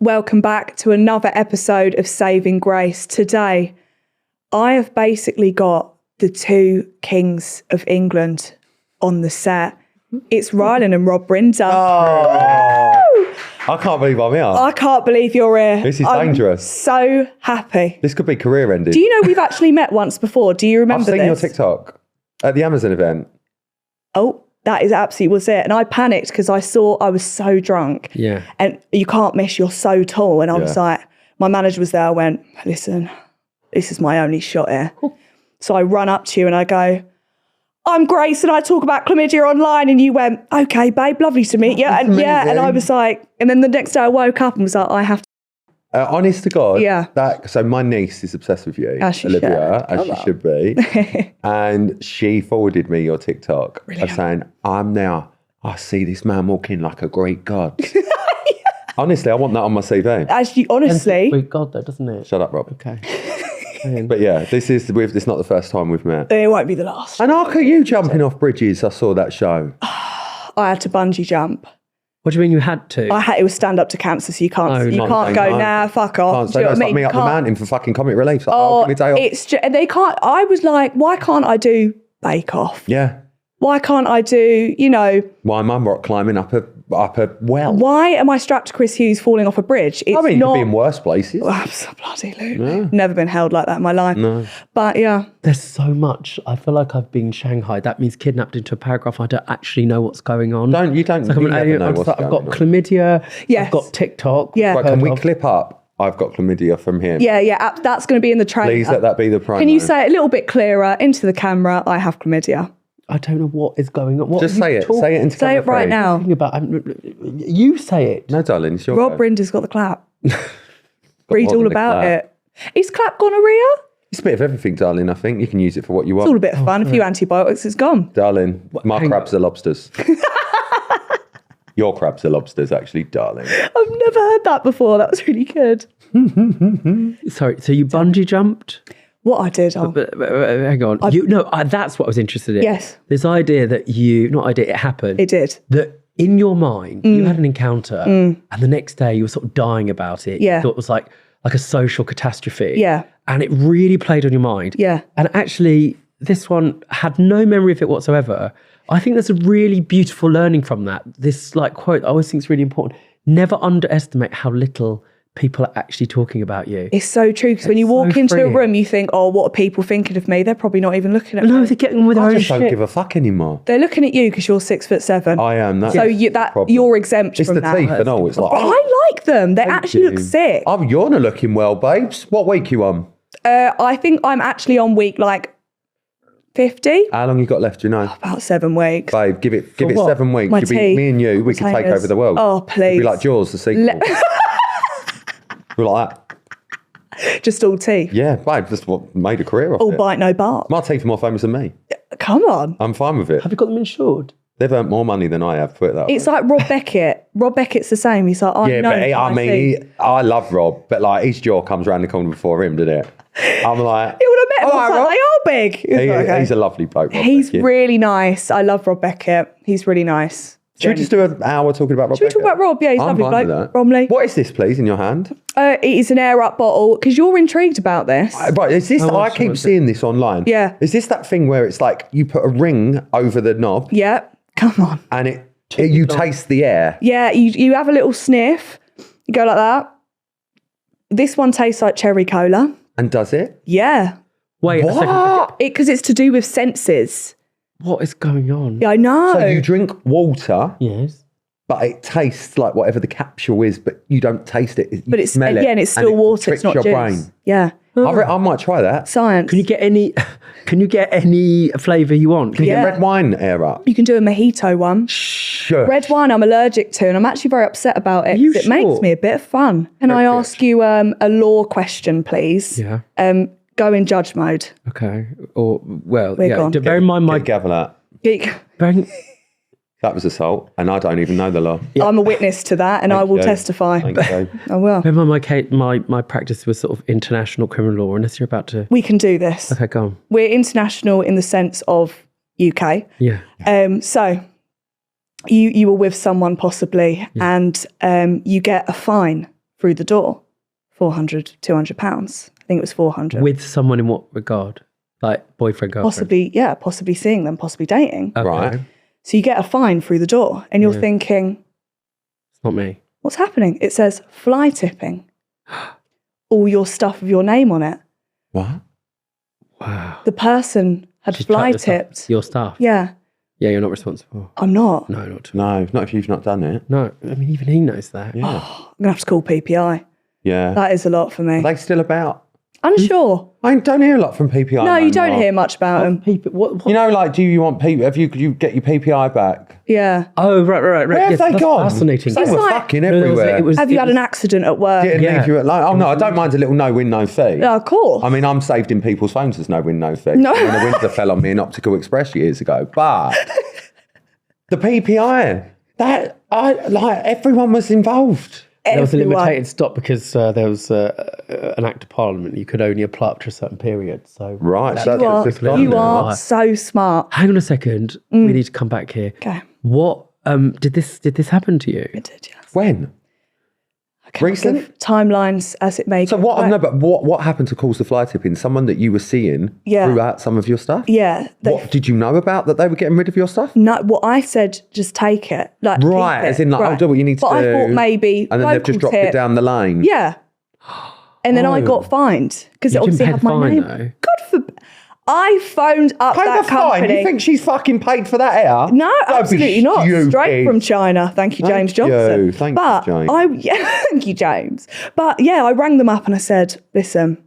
welcome back to another episode of Saving Grace. Today, I have basically got the two kings of England on the set. It's Rylan and Rob Rinder. Oh, I can't believe I'm here. I can't believe you're here. This is dangerous. So happy. This could be career ending. Do you know we've actually met once before? Do you remember this? I've seen your TikTok at the Amazon event. Oh, that is absolutely was it. And I panicked because I was so drunk. Yeah. And you can't miss, you're so tall. And I was like, my manager was there. I went, listen, this is my only shot here. So I run up to you and I go, I'm Grace and I talk about chlamydia online. And you went, okay, babe, lovely to meet you. And and I was like, and then the next day I woke up and was like, I have to. Honest to God, Yeah. So my niece is obsessed with you, As she Olivia, should. as she should be. And she forwarded me your TikTok of saying, I see this man walking like a Greek god. Honestly, I want that on my CV. Honestly. Greek God though, doesn't it? Shut up, Rob. Okay. But yeah, this is not the first time we've met. It won't be the last. And look at you jumping off bridges. I saw that show. I had to bungee jump. What do you mean you had to? It was stand up to cancer, so you can't no. nah, fuck off. Can't Do say you know that's what I like mean? me up the mountain for fucking comic relief. Like, give me a day off. It's just, they can't. I was like, why can't I do Bake Off? Yeah. Why can't I do, Why am I rock climbing up a well? why am I strapped to Chris Hughes falling off a bridge? It's I mean, you not. could be in worse places. Absolutely. Yeah. Never been held like that in my life. No. But yeah. There's so much. I feel like I've been Shanghai. That means kidnapped into a paragraph. I don't actually know what's going on. You It's like never know what's I've going got on. chlamydia. Yes. I've got TikTok. Yeah. Right, can we clip up? I've got chlamydia from him. Yeah. That's going to be in the trailer. Please let that be the promo. Can you say it a little bit clearer into the camera? I have chlamydia. I don't know what is going on. What Just say it. Say it into Say it right now. You say it. No, darling, it's your Rob go. Rinder's got the clap. Read more all than the about clap. it. Is clap gonorrhea? It's a bit of everything, darling, I think. You can use it for what you want. It's all a bit of fun. A few antibiotics, it's gone. Darling, my hang crabs are lobsters. Your crabs are lobsters, actually, darling. I've never heard that before. That was really good. Sorry, so you bungee jumped? What I did. But hang on. That's what I was interested in. Yes. This idea that it happened. It did. That in your mind, you had an encounter and the next day you were sort of dying about it. Yeah. You thought it was like a social catastrophe. Yeah. And it really played on your mind. Yeah. And actually, this one had no memory of it whatsoever. I think there's a really beautiful learning from that. This quote, I always think it's really important. Never underestimate how little people are actually talking about you. It's so true, because when you walk so into a freeing. room, you think, oh, what are people thinking of me? They're probably not even looking at me. No, they're getting on with their I own just don't shit. give a fuck anymore. They're looking at you because you're 6'7". I am. That's So the problem. you're exempt It's from the that. teeth and all. It's like, I like them. They actually you. look sick. Oh, you're not looking well, babes. What week you on? I think I'm actually on week 50. How long you got left, do you know? About 7 weeks. Babe, give it what? 7 weeks. My You'll be, teeth. me and you, we could take Containers. over the world. Oh, please. It'd be like Jaws, the sequel. We're like that. Just all teeth. Yeah, babe, that's what made a career of All it. bite, no bark. My teeth are more famous than me. Come on. I'm fine with it. Have you got them insured? They've earned more money than I have, put it that way. It's like Rob Beckett. Rob Beckett's the same. He's like, Yeah, but I love Rob, but his jaw comes around the corner before him, didn't it? I'm like, You would have met him. All right, I was like, they are big. It's like, okay. he's a lovely bloke, Rob He's Beckett. really nice. I love Rob Beckett. He's really nice. Should we just do an hour talking about Rob Should we talk about Rob? Yeah, he's a I'm lovely fine bloke. with that. Bromley. What is this, please, in your hand? It is an air up bottle, because you're intrigued about this. Right, is this? I keep keep seeing this online. Yeah. Is this that thing where it's like you put a ring over the knob Yeah, come on. and you taste the air? Yeah, you have a little sniff. You go like that. This one tastes like cherry cola. And does it? Yeah. Wait a second. What? Because it's to do with senses. What is going on? Yeah, I know. So you drink water, Yes. but it tastes like whatever the capsule is, but you don't taste it. You but it's smell it, again, it's and still it water. It's tricks not your juice. brain. Yeah. I might try that. Science. Can you get any? Can you get any flavour you want? Can you Yeah. get red wine air up? You can do a mojito one. Sure. Red wine I'm allergic to, and I'm actually very upset about it. you 'Cause it makes sure? me a bit of fun. Can I Very ask you a law question, please? Yeah. Go in judge mode. Okay. Or well, We're yeah. gone. Bear in mind my. Get gavel out. bearing- That was assault, and I don't even know the law. I'm a witness to that, and I will you. testify. Thank you. I will. bear in mind my practice was sort of international criminal law. Unless you're about to. We can do this. Okay, go on. We're international in the sense of UK. Yeah. So you were with someone possibly, and you get a fine through the door. 400, 200 pounds. I think it was 400. With someone in what regard? Like boyfriend, girlfriend? Possibly seeing them, possibly dating. Okay. Right. So you get a fine through the door and you're thinking, It's not me. what's happening? It says fly tipping. All your stuff with your name on it. What? Wow. The person had She's fly chucked your stuff- tipped. your stuff. Yeah, Yeah, you're not responsible. I'm not. No, not to. No, not if you've not done it. No, I mean, even he knows that. Yeah. I'm going to have to call PPI. Yeah. That is a lot for me. Are they still about? Unsure. I don't hear a lot from PPI. No, you don't more. hear much about them. People, what? You know, like, do you want people? Have you? Could you get your PPI back? Yeah. Oh, right. Where have Yes, they that's gone? Fascinating. They were like- fucking No, everywhere. Have you had an accident at work? Didn't Yeah. leave you at like, oh no, I don't mind a little no win, no fee. Yeah, of course. I mean, I'm saved in people's phones as no win, no fee. No. When the Windsor fell on me in Optical Express years ago. But the PPI, everyone was involved. There was a Everyone. limited stop because there was an act of parliament. You could only apply up to a certain period. So Right, so You are, that's gone you now. are so smart. hang on a second. We need to come back here. Okay. What did this happen to you? It did, yes. When? Recently? Timelines as it may So go what? back. No, but what happened to cause the fly tipping? Someone that you were seeing Yeah. threw out some of your stuff. Yeah. What did you know about that they were getting rid of your stuff? No, what I said, just take it. Like, Right, keep it. as in like, Right. oh, do what you need to but do. I thought maybe and then they've just local dropped it tip. down the lane. Yeah. And then I Oh. got fined because it You didn't obviously pay had the my fine, name. though. God forbid. I phoned up Pay that the fine. company. You think she's fucking paid for that air? No, Don't be absolutely not. Straight stupid. from China. Thank you, James Thank Johnson. you. Thank you, but James. thank you, James. But yeah, I rang them up and I said, listen,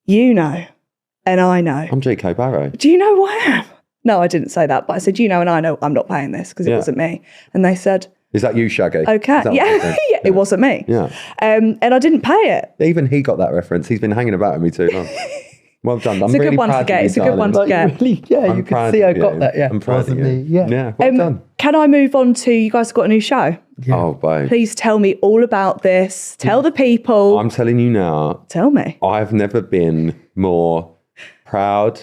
you know, and I know. I'm GKBarry. Do you know who I am? No, I didn't say that, but I said, you know, and I know I'm not paying this because it Yeah. wasn't me. And they said, Is that you, Shaggy? okay. Is that what Yeah, they said? yeah, it wasn't me. Yeah. And I didn't pay it. Even he got that reference. He's been hanging about with me too long. Well done. It's a good one to get. It's a good one to get. Really, yeah, I'm you proud can see of I got you. that. Yeah, I'm proud of you. Wasn't he? Yeah. Yeah. Well done. Can I move on to, you guys have got a new show? Oh, babe. Please tell me all about this. Tell the people. I'm telling you now, Tell me. I've never been more proud.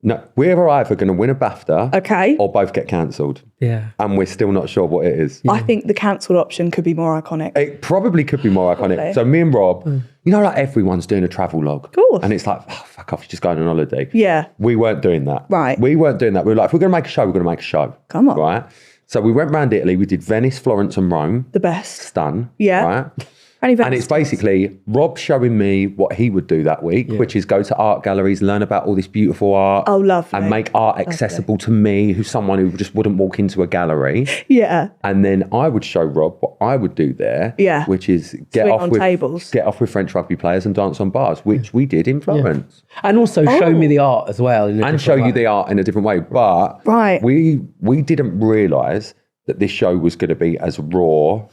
No, we're either going to win a BAFTA Okay. or both get cancelled. Yeah. And we're still not sure what it is. I think the cancelled option could be more iconic. It probably could be more iconic. Probably. So me and Rob, you know, like everyone's doing a travel log. Of course. And it's like, oh, fuck off, you're just going on holiday. Yeah. We weren't doing that. Right. We weren't doing that. We were like, if we're going to make a show, we're going to make a show. Come on. Right. So we went round Italy. We did Venice, Florence and Rome. The best. Stun. Yeah. Right. Only And it's basically Rob showing me what he would do that week, which is go to art galleries, learn about all this beautiful art. Oh, lovely. And make art accessible to me, who's someone who just wouldn't walk into a gallery. Yeah. And then I would show Rob what I would do there. Yeah. Which is get Swing off on with tables. get off with French rugby players and dance on bars, which we did in Florence. And also show me the art as well. In a And different show you way. the art in a different way. But Right. we didn't realise that this show was going to be as raw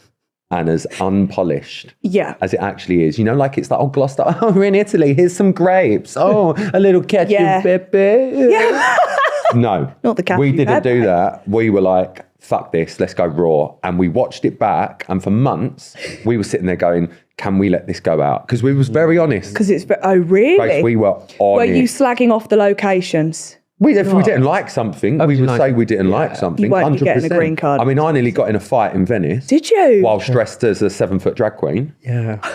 and as unpolished Yeah. as it actually is. You know, like it's like, oh, Gloucester, oh, we're in Italy, here's some grapes. Oh, a little ketchup, Yeah. pepe. Yeah. No, Not the we cashew didn't do pepe. that. We were like, fuck this, let's go raw. And we watched it back. And for months, we were sitting there going, can we let this go out? Because we was very honest. Because it's, oh, really? Grace, we were Were honest. you slagging off the locations? If we didn't like something, we would say we didn't like something. You won't be getting a 100%. green card. I mean, I nearly got in a fight in Venice. Did you? Whilst dressed as a 7-foot drag queen. Yeah.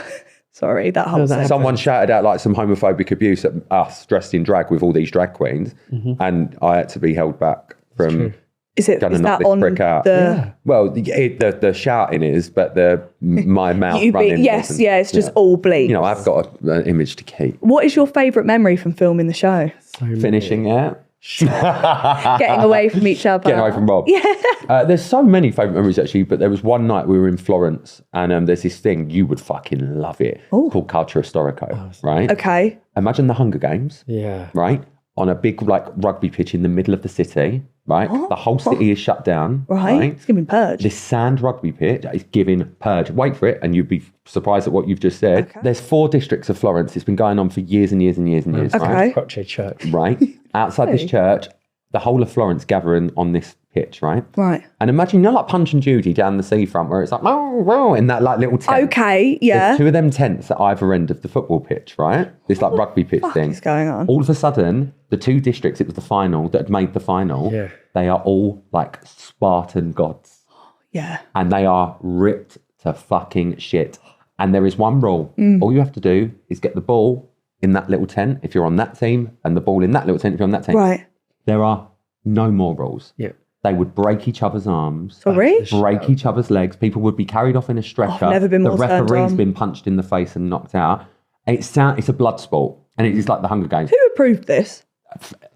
Sorry, that whole that- thing. Someone shouted out like some homophobic abuse at us dressed in drag with all these drag queens. And I had to be held back from Is it? going Is to knock that this on brick out. the? Well, the shouting is, but my mouth You be, running. yes, wasn't. yeah. It's just all bleak. You know, I've got an image to keep. What is your favourite memory from filming the show? Finishing it. Getting away from each other. Getting away from Rob. Yeah. There's so many favourite memories actually, but there was one night we were in Florence and there's this thing, you would fucking love it, called Culture Historico, right? Okay. Imagine the Hunger Games, Yeah. right? On a big like rugby pitch in the middle of the city, right? The whole city is shut down, Right. It's giving purge. This sand rugby pitch is giving purge. Wait for it, and you'd be surprised at what you've just said. Okay. There's 4 districts of Florence. It's been going on for years and years and years and years, Okay. right? Croce Church. Right? Outside this church, the whole of Florence gathering on this pitch, right? Right. And imagine, you know, like Punch and Judy down the seafront where it's like, oh, wow, in that like little tent. Okay. Yeah. There's 2 of them tents at either end of the football pitch, right? This like rugby pitch What thing. is going on? All of a sudden, the 2 districts, it was the final that had made the final. Yeah. They are all like Spartan gods. Yeah. And they are ripped to fucking shit. And there is one rule. All you have to do is get the ball in that little tent if you're on that team, and the ball in that little tent if you're on that team. Right. There are no more rules. Yeah. They would break each other's arms, Sorry? break each other's legs. People would be carried off in a stretcher. I've never been more The turned referee's on. been punched in the face and knocked out. It's a blood sport, and it is like the Hunger Games. Who approved this?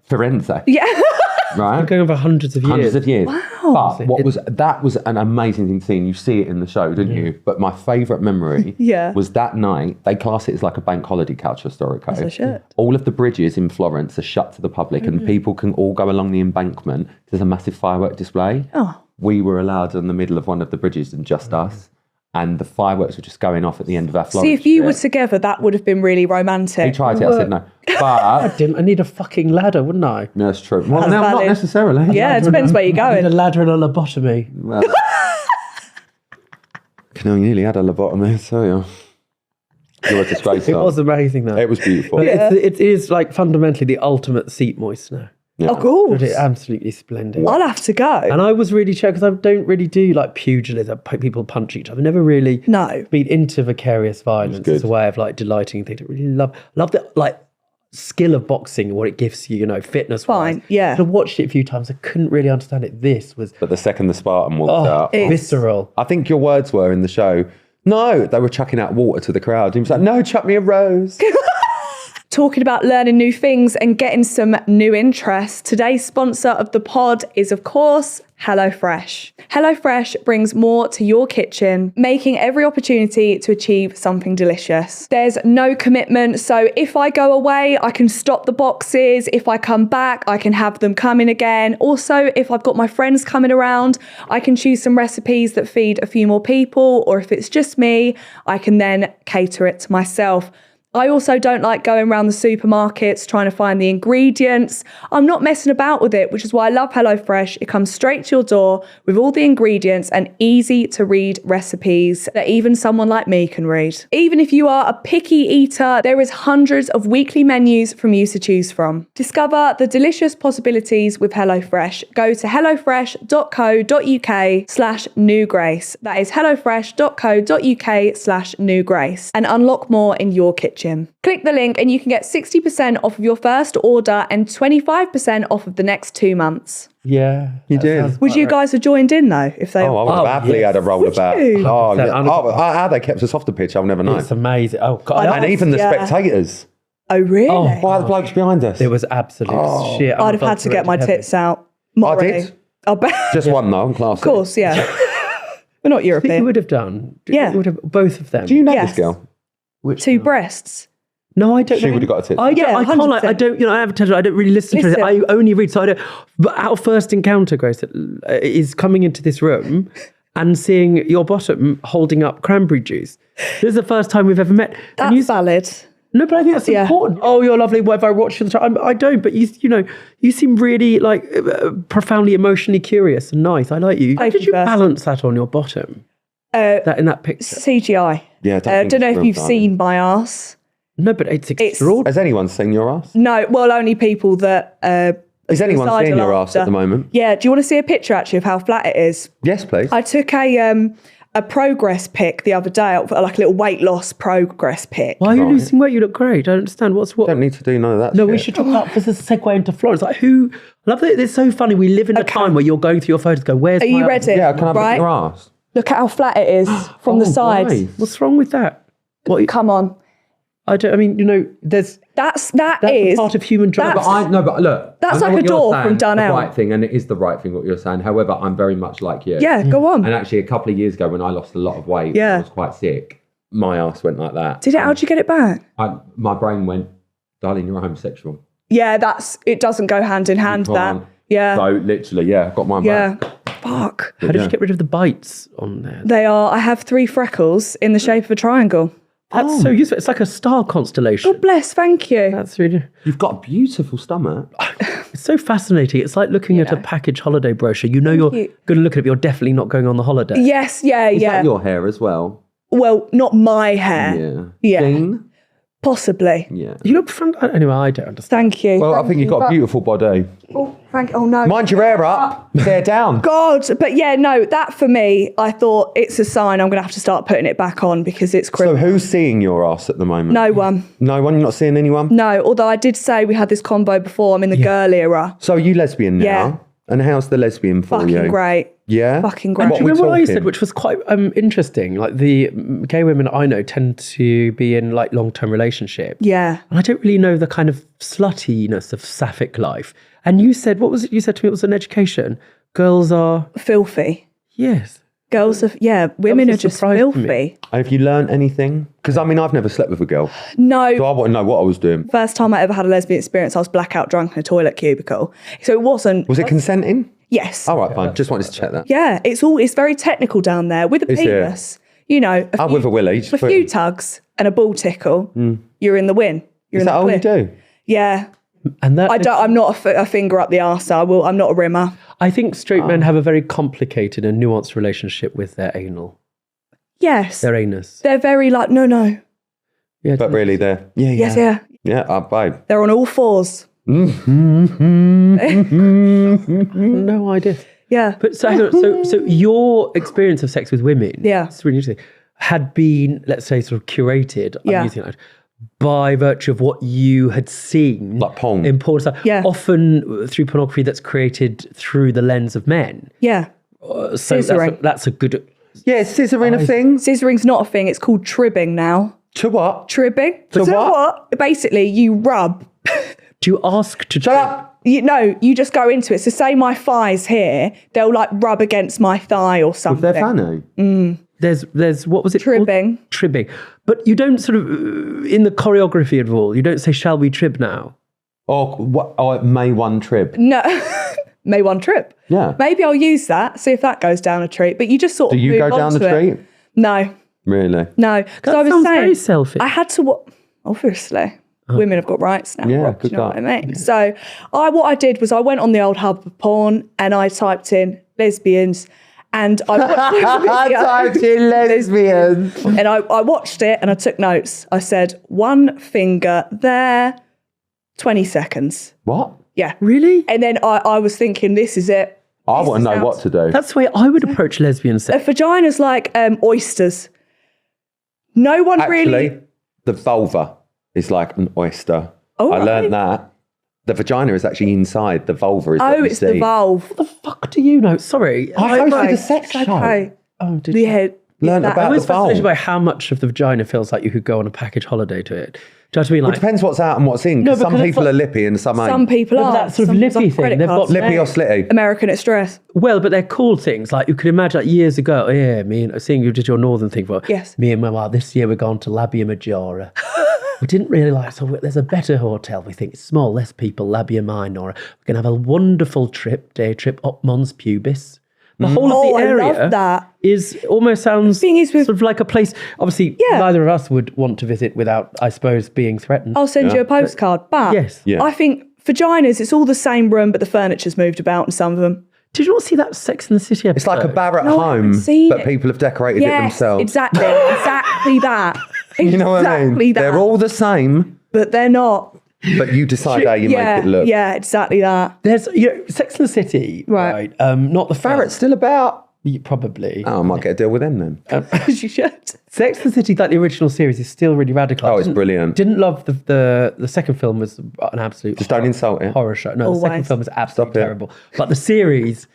Firenze, Yeah. right? Going over hundreds of years. Hundreds of years. Wow. But that was an amazing thing to see, and you see it in the show, didn't you? But my favourite memory Yeah. was that night. They class it as like a bank holiday culture historico. As they should. All of the bridges in Florence are shut to the public, and people can all go along the embankment. There's a massive firework display. Oh. We were allowed in the middle of one of the bridges, and just us. And the fireworks were just going off at the end of our Florence See, if you were trip. together, that would have been really romantic. He tried it, I said no. But I need a fucking ladder, wouldn't I? no, it's true. Well, That's no, not valid. necessarily. Yeah, it depends where you're I need a going. ladder and a lobotomy. Well, you nearly had a lobotomy, so yeah. You're a disgrace. It was amazing though. It was beautiful. But it is like fundamentally the ultimate seat moistener. Yeah. Of course. It's absolutely splendid. I'll have to go. And I was really because I don't really do like pugilism, people punch each other. I've never really No. been into vicarious violence good. as a way of like delighting things. I really love the like skill of boxing and what it gives you, you know, fitness wise. Fine, yeah. I watched it a few times. I couldn't really understand it. This was But the second the Spartan walked out, visceral. I think your words were in the show, no, they were chucking out water to the crowd. He was like, no, chuck me a rose. Talking about learning new things and getting some new interests, today's sponsor of the pod is, of course, HelloFresh. HelloFresh brings more to your kitchen, making every opportunity to achieve something delicious. There's no commitment, so if I go away, I can stop the boxes. If I come back, I can have them come in again. Also, if I've got my friends coming around, I can choose some recipes that feed a few more people, or if it's just me, I can then cater it to myself. I also don't like going around the supermarkets trying to find the ingredients. I'm not messing about with it, which is why I love HelloFresh. It comes straight to your door with all the ingredients and easy to read recipes that even someone like me can read. Even if you are a picky eater, there is hundreds of weekly menus from you to choose from. Discover the delicious possibilities with HelloFresh. Go to hellofresh.co.uk/newgrace. That is hellofresh.co.uk/newgrace and unlock more in your kitchen. Click the link and you can get 60% off of your first order and 25% off of the next 2 months. Yeah. You did. sounds Would about you right. guys have joined in though? If they Oh, I would have happily had a roll about. you? Oh, yeah. 100%. How they kept us off the pitch, I'll never know. It's amazing. Oh God. I And even the Yeah. spectators. Oh really? Why are the blokes behind us? It was absolute shit. I'd have had to get my tits out. Morally. did? I bet. Just one though, I'm classy. Of course, yeah. We're not I think you European. would have done. Yeah. You would have, both of them. Do you know Yes. this girl? Which 2 one? breasts. No, I don't. She know. would have got a tit. I don't. Yeah, I can't. Like, I 100%. don't. You know, I have to. I don't really listen to it. Listen. I only read. So I don't. But our first encounter, Grace, is coming into this room and seeing your bottom holding up cranberry juice. This is the first time we've ever met. And That's you, valid. no, but I think that's Yeah. important. Oh, you're lovely. Whatever I watch you the time. I don't. But you know, you seem really like profoundly emotionally curious and nice. I like you. How Thank did you, you Beth. balance that on your bottom? That in that picture. CGI. Yeah, I I think don't know it's if real you've time. seen my ass. No, but it's extraordinary. Has anyone seen your ass? No, well, only people that. Is anyone suicidal seeing your ass after. at the moment? Yeah. Do you want to see a picture actually of how flat it is? Yes, please. I took a progress pic the other day, like a little weight loss progress pic. Why are you Right. losing weight? You look great. I don't understand. What? Don't need to do none of that No, shit. we should talk about this as a segue into Florence. Like who? I love that it's so funny. We live in a time where you're going through your photos. Go, where's? Are you my- ready? Yeah, can I right? put your ass? Look at how flat it is from the Oh, side. why? What's wrong with that? What? Come on. I don't. I mean, you know, That's that's is part of human drama. that's- But look, That's I know like what a you're door saying, from Dunelm. The right thing, and it is the right thing what you're saying. However, I'm very much like you. yeah. Go on. And actually, a couple of years ago, when I lost a lot of weight, Yeah. I was quite sick. My ass went like that. Did it? How'd you get it back? My brain went, darling, you're homosexual. Yeah, it doesn't go hand in hand. That. can't. Yeah. So literally, yeah, got mine Yeah. back. Fuck. How did yeah. you get rid of the bites on there? They are. I have 3 freckles in the shape of a triangle. That's so useful. It's like a star constellation. God bless. Thank you. That's really. You've got a beautiful stomach. It's so fascinating. It's like looking at a package holiday brochure. You know you're you. going to look at it, but you're definitely not going on the holiday. Yes. Yeah. Is yeah. that your hair as well? Well, not my hair. Yeah. Yeah. Jean? Possibly. Yeah. You look front. Anyway, I don't understand. Thank you. Well, I Thank think you've you, got a but- beautiful body. Oh, thank you. Oh, no. Mind your hair up, hair down. God. But yeah, no, that for me, I thought it's a sign I'm going to have to start putting it back on because it's So criminal. who's seeing your ass at the moment? No one. No one? You're not seeing anyone? No, although I did say we had this combo before. I'm in the girl era. So are you lesbian now? Yeah. And how's the lesbian for you? Fucking great. Yeah? Fucking And great. do you we remember what I talking? said, which was quite interesting? Like the gay women I know tend to be in like long-term relationships. Yeah. And I don't really know the kind of sluttiness of sapphic life. And you said, what was it you said to me? It was an education. Girls are, Filthy. yes. Girls are, women was are a just surprise to me. filthy. Have you learned anything? Because I mean, I've never slept with a girl. No. So I want to know what I was doing. First time I ever had a lesbian experience, I was blackout drunk in a toilet cubicle. So it wasn't. Was it consenting? Yes. All right, fine. Just wanted to check that. Yeah, it's very technical down there with a Is it? penis. You know, With a willy. Just a put- few tugs and a ball tickle. You're in the win. You're Is in that the all you clear. do? Yeah. And that I'm not a finger up the arse. I'm not a rimmer. I think straight men have a very complicated and nuanced relationship with their anal, Yes. their anus. They're very like, no. Yeah, But really, they're... Yeah, Yes, yeah. Yeah, babe. They're on all fours. no idea. Yeah. But so your experience of sex with women, Yeah. it's really interesting, had been, let's say, sort of curated, Yeah. I'm using that, by virtue of what you had seen. Like porn. In porn stuff. Yeah. Often through pornography that's created through the lens of men. Yeah. So Scissoring. that's a good... Yeah, scissoring a thing. Scissoring's not a thing. It's called tribbing now. To what? Tribbing. To So what? Basically, you rub. Do you ask to... Shut up. You just go into it. So say my thigh's here, they'll like rub against my thigh or With something. their fanny. There's what was it called? Tribbing. Tribbing. But you don't sort of, in the choreography of it all, you don't say, shall we trib now? Or what? Or May 1 trib. No. May one trip. Yeah. Maybe I'll use that, see if that goes down a treat. But you just sort Do of you move go down on the to it. treat? No. Really? No. Because That I was sounds saying, very selfish. I had to, obviously, women have got rights now. Yeah, Rob, do good you know God. what I mean? So what I did was I went on the old hub of porn and I typed in lesbians and I watched the video. lesbians. And I watched it and I took notes. I said, one finger there, 20 seconds. What? Yeah. Really? And then I was thinking, this is it. I This want to know sounds- what to do. That's the way I would approach lesbian A sex. vagina's like oysters. No one really. Actually, the vulva is like an oyster. Oh, I right. learned that. The vagina is actually inside. The vulva is what Oh, you it's see. the valve. What the fuck do you know? Sorry. I hosted Okay. a sex It's show. okay. Oh, did Yeah. Learned that- about I the was fascinated vulva. by how much of the vagina feels like you could go on a package holiday to it. Do you know what I mean? It Like, depends what's out and what's in. No, 'cause some because people it's are lippy and some ain't. Some people No, but are. that sort of Some lippy like thing, credit they've got cards. Lippy or slitty? American Express. well, but they're cool things. Like you could imagine, like years ago, seeing you did your northern thing. Well, Yes. Me and my mum, this year we're going to Labia Majora. We didn't really like, so there's a better hotel. We think it's small, less people, Labia Minora. We're going to have a wonderful day trip up Mons Pubis. The whole of the I area love that. is almost sounds thing is with- sort of like a place. Obviously, Yeah. neither of us would want to visit without, I suppose, being threatened. I'll send you a postcard. But Yes. Yeah. I think vaginas, it's all the same room, but the furniture's moved about in some of them. Did you not see that Sex in the City episode? It's like a bar at No, I haven't home, seen but it. people have decorated it Yes, themselves. exactly. Exactly that. You know what I mean? Exactly that. They're all the same, But they're not. but you decide how you yeah, make it look. Yeah, exactly that. There's Sex in the City, Right. Not the Barrett's still about. probably. Oh, I might get a deal with them then. As you should. Sex and the City, like the original series, is still really radical. Oh, it's brilliant. Didn't love the second film was an absolute Just don't insult it. horror show. No, the second Always. film was absolutely Stop it. terrible. But the series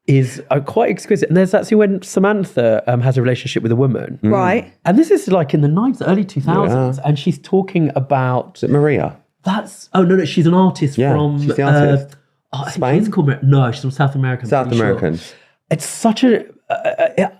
is quite exquisite. And there's actually when Samantha has a relationship with a woman, Right. and this is like in the 90s, early 2000s, and she's talking about Is it Maria? no, she's an artist Yeah, from she's the artist. I think Spain? it's called no, she's from South America. I'm South pretty sure. American. It's such a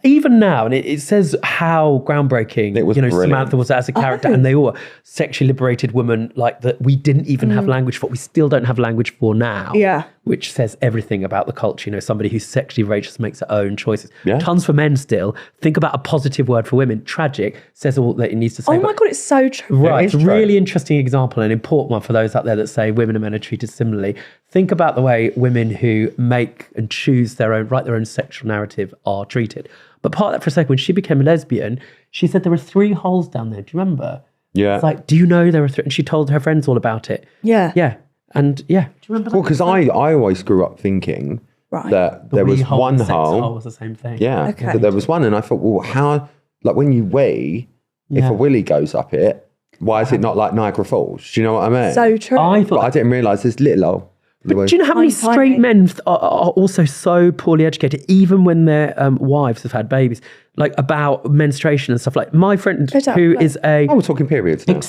even now, and it says how groundbreaking It was Samantha brilliant. was as a character, and they all were sexually liberated women like that. We didn't even have language for. We still don't have language for now. Yeah. which says everything about the culture. Somebody who's sexually voracious makes their own choices. Yeah. Tons for men still. Think about a positive word for women. Tragic says all that it needs to say. Oh my God, it's so true. Right, is it's a true. really interesting example, an important one for those out there that say women and men are treated similarly. Think about the way women who make and choose write their own sexual narrative are treated. But part of that for a second, when she became a lesbian, she said there were 3 holes down there. Do you remember? Yeah. It's like, do you know there are and she told her friends all about it. Yeah. Yeah. And yeah. Do you remember that? Well, because I always grew up thinking that there was one hole. Was the same thing. Yeah. Okay. That there was one. And I thought, well, how, like when you wee, if a willy goes up it, why is it not like Niagara Falls? Do you know what I mean? So true. But I didn't realise this little hole. But do you know how many Tiny. straight men are also so poorly educated, even when their wives have had babies, like about menstruation and stuff? Like my friend who is a we're talking periods now.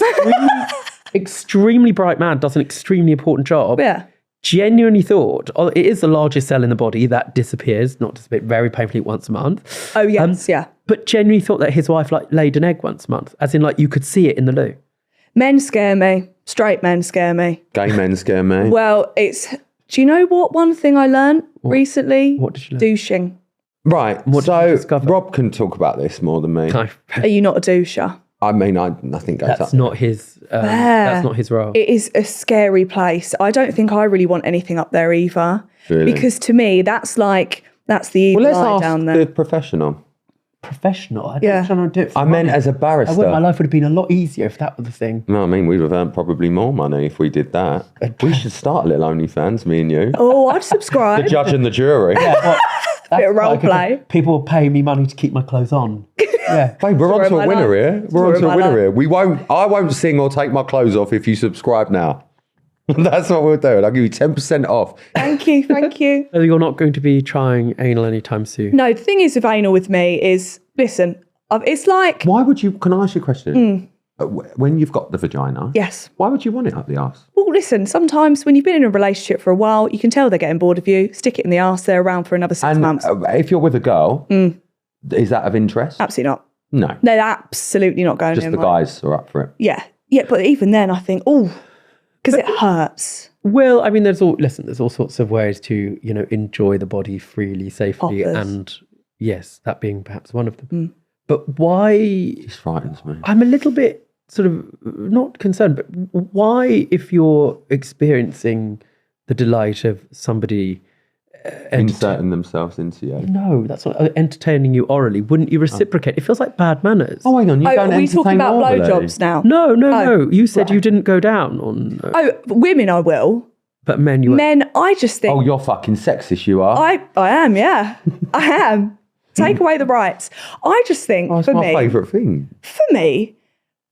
extremely bright man, does an extremely important job. Yeah. Genuinely thought, it is the largest cell in the body that disappears, not disappear, very painfully once a month. Oh, yes, yeah. But genuinely thought that his wife like laid an egg once a month, as in like you could see it in the loo. Men scare me. Straight men scare me. Gay men scare me. Well, do you know what one thing I learned recently? What did you learn? Douching. Right. What did you discover? Rob can talk about this more than me. No, Are you not a doucher? I mean, nothing goes that's up. not his. That's not his role. It is a scary place. I don't think I really want anything up there either. Really? Because to me, that's the evil Well, let's eye ask down there. the professional. Professional. I Yeah. don't do it for I meant money. as a barrister. My life would have been a lot easier if that were the thing. No, I mean, we'd have earned probably more money if we did that. We should start a little OnlyFans, me and you. Oh, I'd subscribe. The judge and the jury. That's Bit of role like if play. People will pay me money to keep my clothes on. Yeah. Babe, we're on Story to of a my winner life. here. We're Story on of to a my winner life. here. I won't sing or take my clothes off if you subscribe now. That's what we'll do. And I'll give you 10% off. Thank you. So you're not going to be trying anal anytime soon? No, the thing is with anal with me is, listen, it's like, Why would you, can I ask you a question? When you've got the vagina, yes. why would you want it up the arse? Well, listen, sometimes when you've been in a relationship for a while, you can tell they're getting bored of you. Stick it in the arse, they're around for another 6 months. If you're with a girl, is that of interest? Absolutely not. No. They're absolutely not going Just in the my- guys are up for it. Yeah. Yeah, but even then I think, because it hurts. Well, I mean, there's all sorts of ways to, enjoy the body freely, safely, Poppers. and yes, that being perhaps one of them. But why? It frightens me. I'm a little bit sort of not concerned, but why, if you're experiencing the delight of somebody Inserting themselves into you. no, that's not entertaining you orally, wouldn't you reciprocate? It feels like bad manners. Oh, hang on. You don't Are we talking entertain about orally? blowjobs now? No. You said right. you didn't go down on, Women I will. but men you. Men, I just think, Oh, you're fucking sexist, you are. I am, yeah. I am. Take away the rights. I just think, Oh, it's for my me, favourite thing.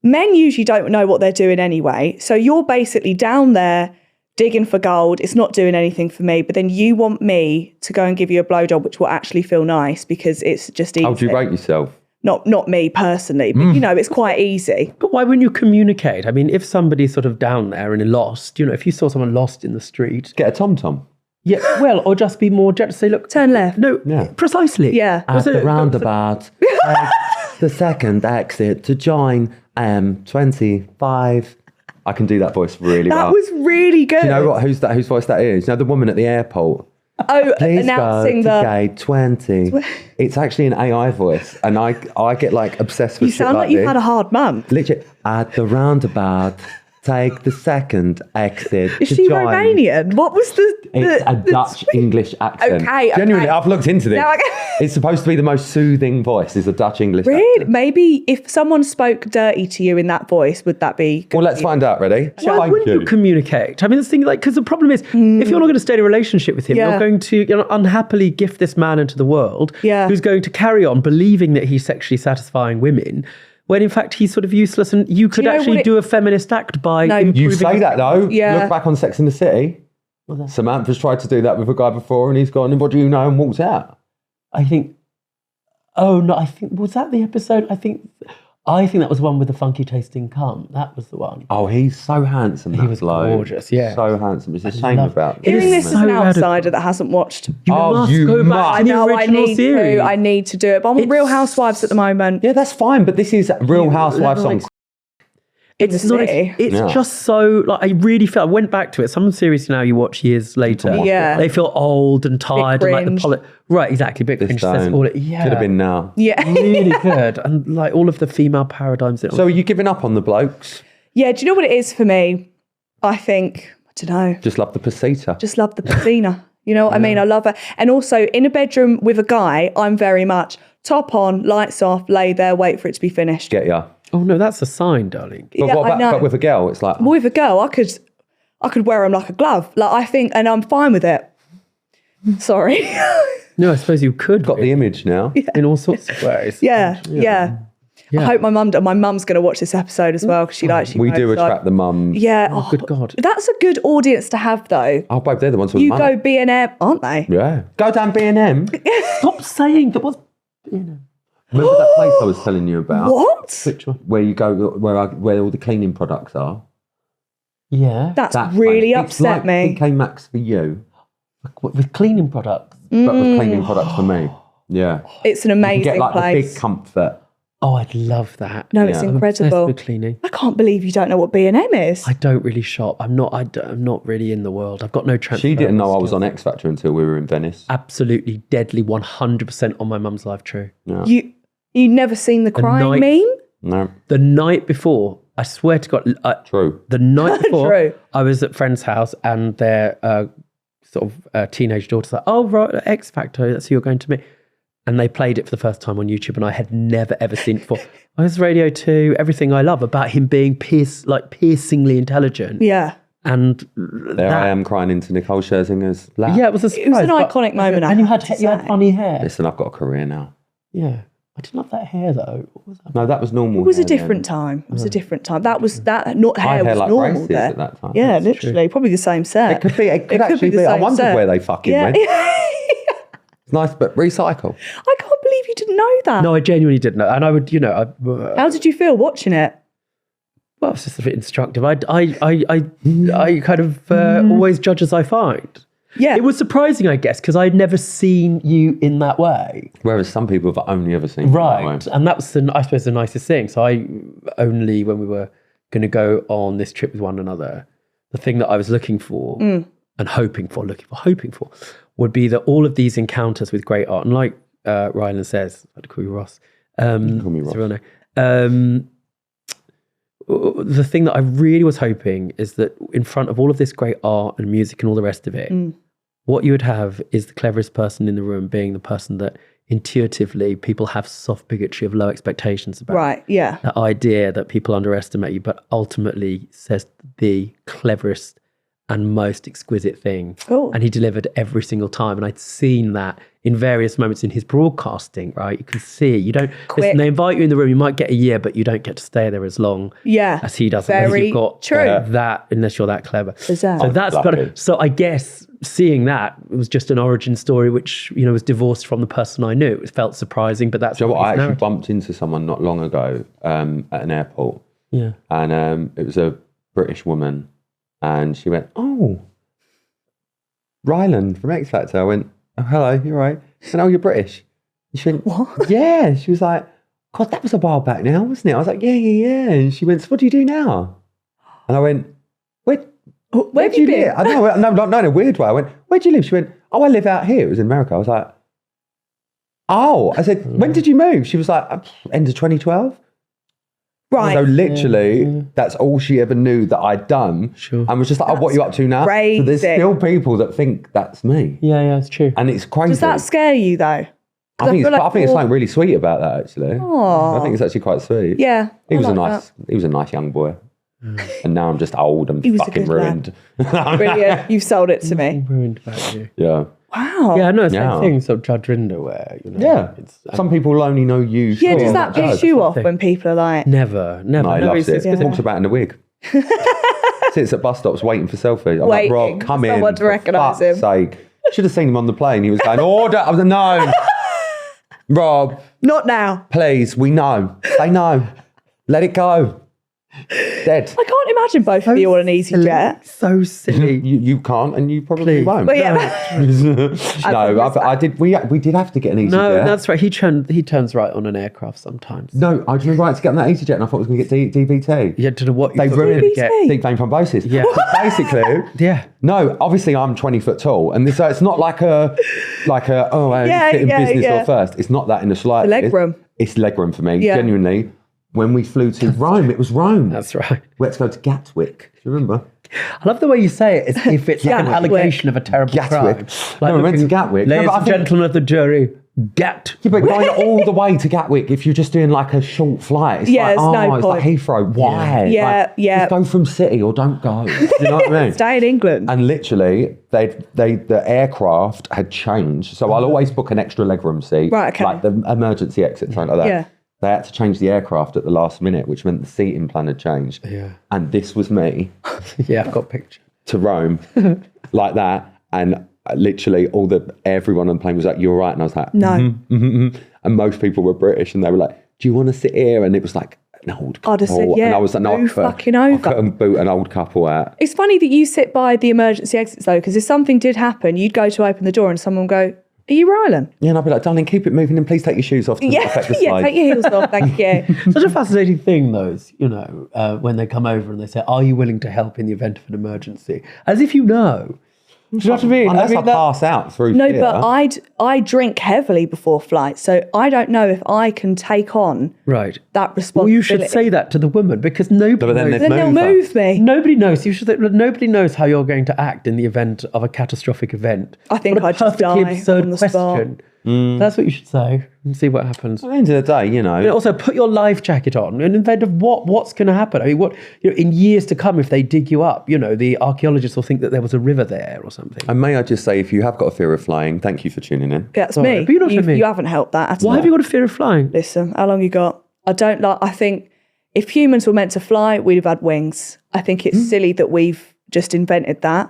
men usually don't know what they're doing anyway. So you're basically down there digging for gold. It's not doing anything for me. But then you want me to go and give you a blowjob, which will actually feel nice because it's just easy. How do you rate yourself? Not me personally, but it's quite easy. But why wouldn't you communicate? I mean, if somebody's sort of down there and lost, if you saw someone lost in the street, Get a tom-tom. yeah, well, or just be more gentle. Say, look, Turn left. no, Yeah. precisely. Yeah. At the roundabout, take the second exit to join M25. I can do that voice really That well. was really good. Do you know what? Whose voice that is? You know the woman at the airport. Oh, Please announcing go to the. gate 20. It's actually an AI voice, and I get like obsessed with You shit sound like this. you've had a hard month. Literally, at the roundabout, take the second exit. Is to she join. Romanian? What was It's a Dutch English accent. Okay, Genuinely, okay. I've looked into this. Now I- It's supposed to be the most soothing voice, is a Dutch English Really? accent. Maybe if someone spoke dirty to you in that voice, would that be good? Well, let's find out, ready? Why Thank wouldn't you communicate? I mean, this thing, because the problem is, if you're not going to stay in a relationship with him, Yeah. you're going to unhappily gift this man into the world Yeah. who's going to carry on believing that he's sexually satisfying women, when in fact he's sort of useless, and you could know what actually it- do a feminist act by No. improving You say that though. Yeah. Look back on Sex in the City. Samantha's tried to do that with a guy before, and he's gone, and what do you know, and walked out. I think. Oh no! I think was that the episode? I think that was the one with the funky tasting cum. That was the one. Oh, he's so handsome. He was gorgeous, yeah. So handsome. It's a shame love- about It is Hearing this as so an radical. outsider that hasn't watched. You Oh, must you go must. back I to the know I original need series. to. I need to do it. But I'm on Real Housewives at the moment. Yeah, that's fine, but this is Real Housewives on. It's the not. city. It's Yeah. just so like I really felt. I went back to it. Some series now you watch years later. Yeah. they feel old and tired and like the cringe. right, exactly. Bit This cringe. That's don't. all it. Yeah, Could have been now. Yeah. really good, and like all of the female paradigms. So are you giving up on the blokes? Yeah, do you know what it is for me? I think, I don't know, Just love the pasita. just love the piscina. You know what I mean? I love her. And also in a bedroom with a guy, I'm very much top on, lights off, lay there, wait for it to be finished. Get ya. Oh no, that's a sign, darling. But what about, but with a girl, it's like With a girl, I could wear them like a glove. Like I think, and I'm fine with it. Sorry. No, I suppose you could. got the image now. in all sorts of ways. Yeah. I hope my mum's going to watch this episode as well because she likes. We do attract the mums. Yeah. Oh, good God. That's a good audience to have, though. Oh, babe, they're the ones with You money. go B&M, aren't they? Yeah. Go down B&M. Stop saying that. What's Remember that place I was telling you about? What? which one? Where you go, where all the cleaning products are. Yeah. That's That really place. It's upset like me. PK Maxx for you, With cleaning products. but with cleaning products for me. Yeah. It's an You amazing get like place. the big comfort. Oh, I'd love that. No, it's Yeah. incredible. With cleaning. I can't believe you don't know what B&M is. I don't really shop. I'm not really in the world. I've got no transfer. She didn't know I was on X Factor until we were in Venice. Absolutely deadly 100% on my mum's life true. You never seen the crying night- meme? No. The night before, I swear to God, True. the night before, True. I was at friend's house and their sort of teenage daughter's like, oh, right, X Factor, that's who you're going to meet. And they played it for the first time on YouTube and I had never, ever seen it before. I was Radio 2, everything I love about him being piercingly intelligent. Yeah. And There I am crying into Nicole Scherzinger's lap. Yeah, it was a surprise. It was an but- iconic moment. And you had funny hair. Listen, I've got a career now. Yeah. I didn't love that hair though. What was that? No, that was normal. It was a hair then. different time. It was a different time. That was that. Not I had hair hair was like normal braces there. at that time. Yeah, That's literally, probably the same set. It could be. It could actually the be. I same wondered set. where they fucking Yeah. went. It's nice, but recycle. I can't believe you didn't know that. No, I genuinely didn't know. And I would, How did you feel watching it? well, it's just a bit instructive. I kind of always judge as I find. Yeah. It was surprising, I guess, because I'd never seen you in that way. Whereas some people have only ever seen Right. it that way. And that was, I suppose, the nicest thing. So I only, when we were going to go on this trip with one another, the thing that I was looking for and hoping for, would be that all of these encounters with great art, and like Rylan says, I'd call you Ross. Call me it's Ross. a real name. The thing that I really was hoping is that in front of all of this great art and music and all the rest of it, what you would have is the cleverest person in the room being the person that intuitively people have soft bigotry of low expectations about. Right. Yeah. That idea that people underestimate you, but ultimately says the cleverest and most exquisite thing. Cool. And he delivered every single time. And I'd seen that in various moments in his broadcasting, right? You can see it. You don't, listen, they invite you in the room, you might get a year, but you don't get to stay there as long as he does. Unless Very you've got true. That, unless you're that clever. Bizarre. So that's Lucky. kind of, so I guess seeing that, it was just an origin story, which, was divorced from the person I knew. It felt surprising, but that's Do you know what? I his actually narrative. bumped into someone not long ago at an airport. Yeah. And it was a British woman. And she went, oh, Rylan from X Factor. I went, oh, hello, you're right. I said, oh, you're British. And she went, What? Yeah. She was like, God, that was a while back now, wasn't it? I was like, yeah. And she went, so what do you do now? And I went, where Where do you live? I know, not in a weird way. I went, where do you live? She went, oh, I live out here. It was in America. I was like, oh. I said, when did you move? She was like, end of 2012. Right. So literally, that's all she ever knew that I'd done. Sure. And was just like, oh, what are you up to now? So there's crazy. still people that think that's me. Yeah, it's true. And it's crazy. Does that scare you though? I think feel it's something really sweet about that, actually. Aw. I think it's actually quite sweet. Yeah. He I was like he was a nice young boy. And now I'm just old and He was a fucking good ruined. that. Brilliant. You've sold it to me. Ruined about you. Yeah. Wow. Yeah, no, it's Yeah. that thing, so Judge Rinder, where, Yeah. it's Some people will only know you. Yeah, for does that what piss you off thing. when people are like, never. No, he loves it. it's- Talks about it in a wig. Sits at bus stops waiting for selfies. I'm Waiting like, Rob, come for in. someone to for recognise fuck's him. sake. Should have seen him on the plane. He was going, order. I was like, no. Rob, not now? please, we know. Say no. Let it go. Dead. I can't imagine both of you on an easy jet. So silly. You can't, and you probably won't. But yeah, No, I did. We did have to get an No, EasyJet. that's right. He turns right on an aircraft sometimes. No, I remember I had to get on that EasyJet, and I thought I was going to get DVT. You had to know what you They thought you were ruined gonna get. DVT? deep vein thrombosis. Yeah. Basically. Yeah. No, obviously I'm 20 foot tall, and so it's not like a Yeah, fit in yeah, business yeah. or first. It's not that in the slightest. leg room. It's leg room for me. Yeah. Genuinely, when we flew to Rome, it was Rome. That's right. We had to go to Gatwick. Do you remember? I love the way you say it as if it's like an Gatwick. allegation of a terrible Gatwick. crime. No, we went to Gatwick. No, Ladies but I and think- gentlemen of the jury, Get. Yeah, but going all the way to Gatwick, if you're just doing like a short flight, it's Yeah, like, there's no it's like point. Heathrow. Why? Yeah, Like, yeah. Just go from city or don't go. Do you know what I mean? Stay in England. And literally, the aircraft had changed. So I'll always book an extra legroom seat. Right, okay. Like the emergency exit, something like that. Yeah. They had to change the aircraft at the last minute, which meant the seating plan had changed. Yeah. And this was me Yeah, I've got a picture. to Rome like that. And literally everyone on the plane was like, "You're right." And I was like, No. And most people were British and they were like, "Do you want to sit here?" And it was like an old couple. I'd have said, yeah, and I was like, "No, move fucking over." I couldn't boot an old couple out. It's funny that you sit by the emergency exits though, because if something did happen, you'd go to open the door and someone would go, "Are you Rylan?" Yeah, and I'd be like, "Darling, keep it moving and please take your shoes off to affect the slide." Take your heels off, thank you. Such a fascinating thing, those, when they come over and they say, "Are you willing to help in the event of an emergency?" As if you know. Do you know what I mean? Unless I pass out through No, fear. but I drink heavily before flight, so I don't know if I can take on Right. that Well, responsibility. you should say that to the woman because nobody but then knows. Then they'll Mover. move me. Nobody knows. You should. Nobody knows how you're going to act in the event of a catastrophic event. I think What a I'd just perfectly die absurd on the spot. question. That's what you should say and see what happens. At the end of the day, And also, put your life jacket on. In the event of what's going to happen? I mean, in years to come, if they dig you up, the archaeologists will think that there was a river there or something. and may I just say, if you have got a fear of flying, thank you for tuning in. That's Sorry, me. but you know what I mean. You haven't helped that at all. Why have you got a fear of flying? Listen, how long you got? I think if humans were meant to fly, we'd have had wings. I think it's silly that we've just invented that.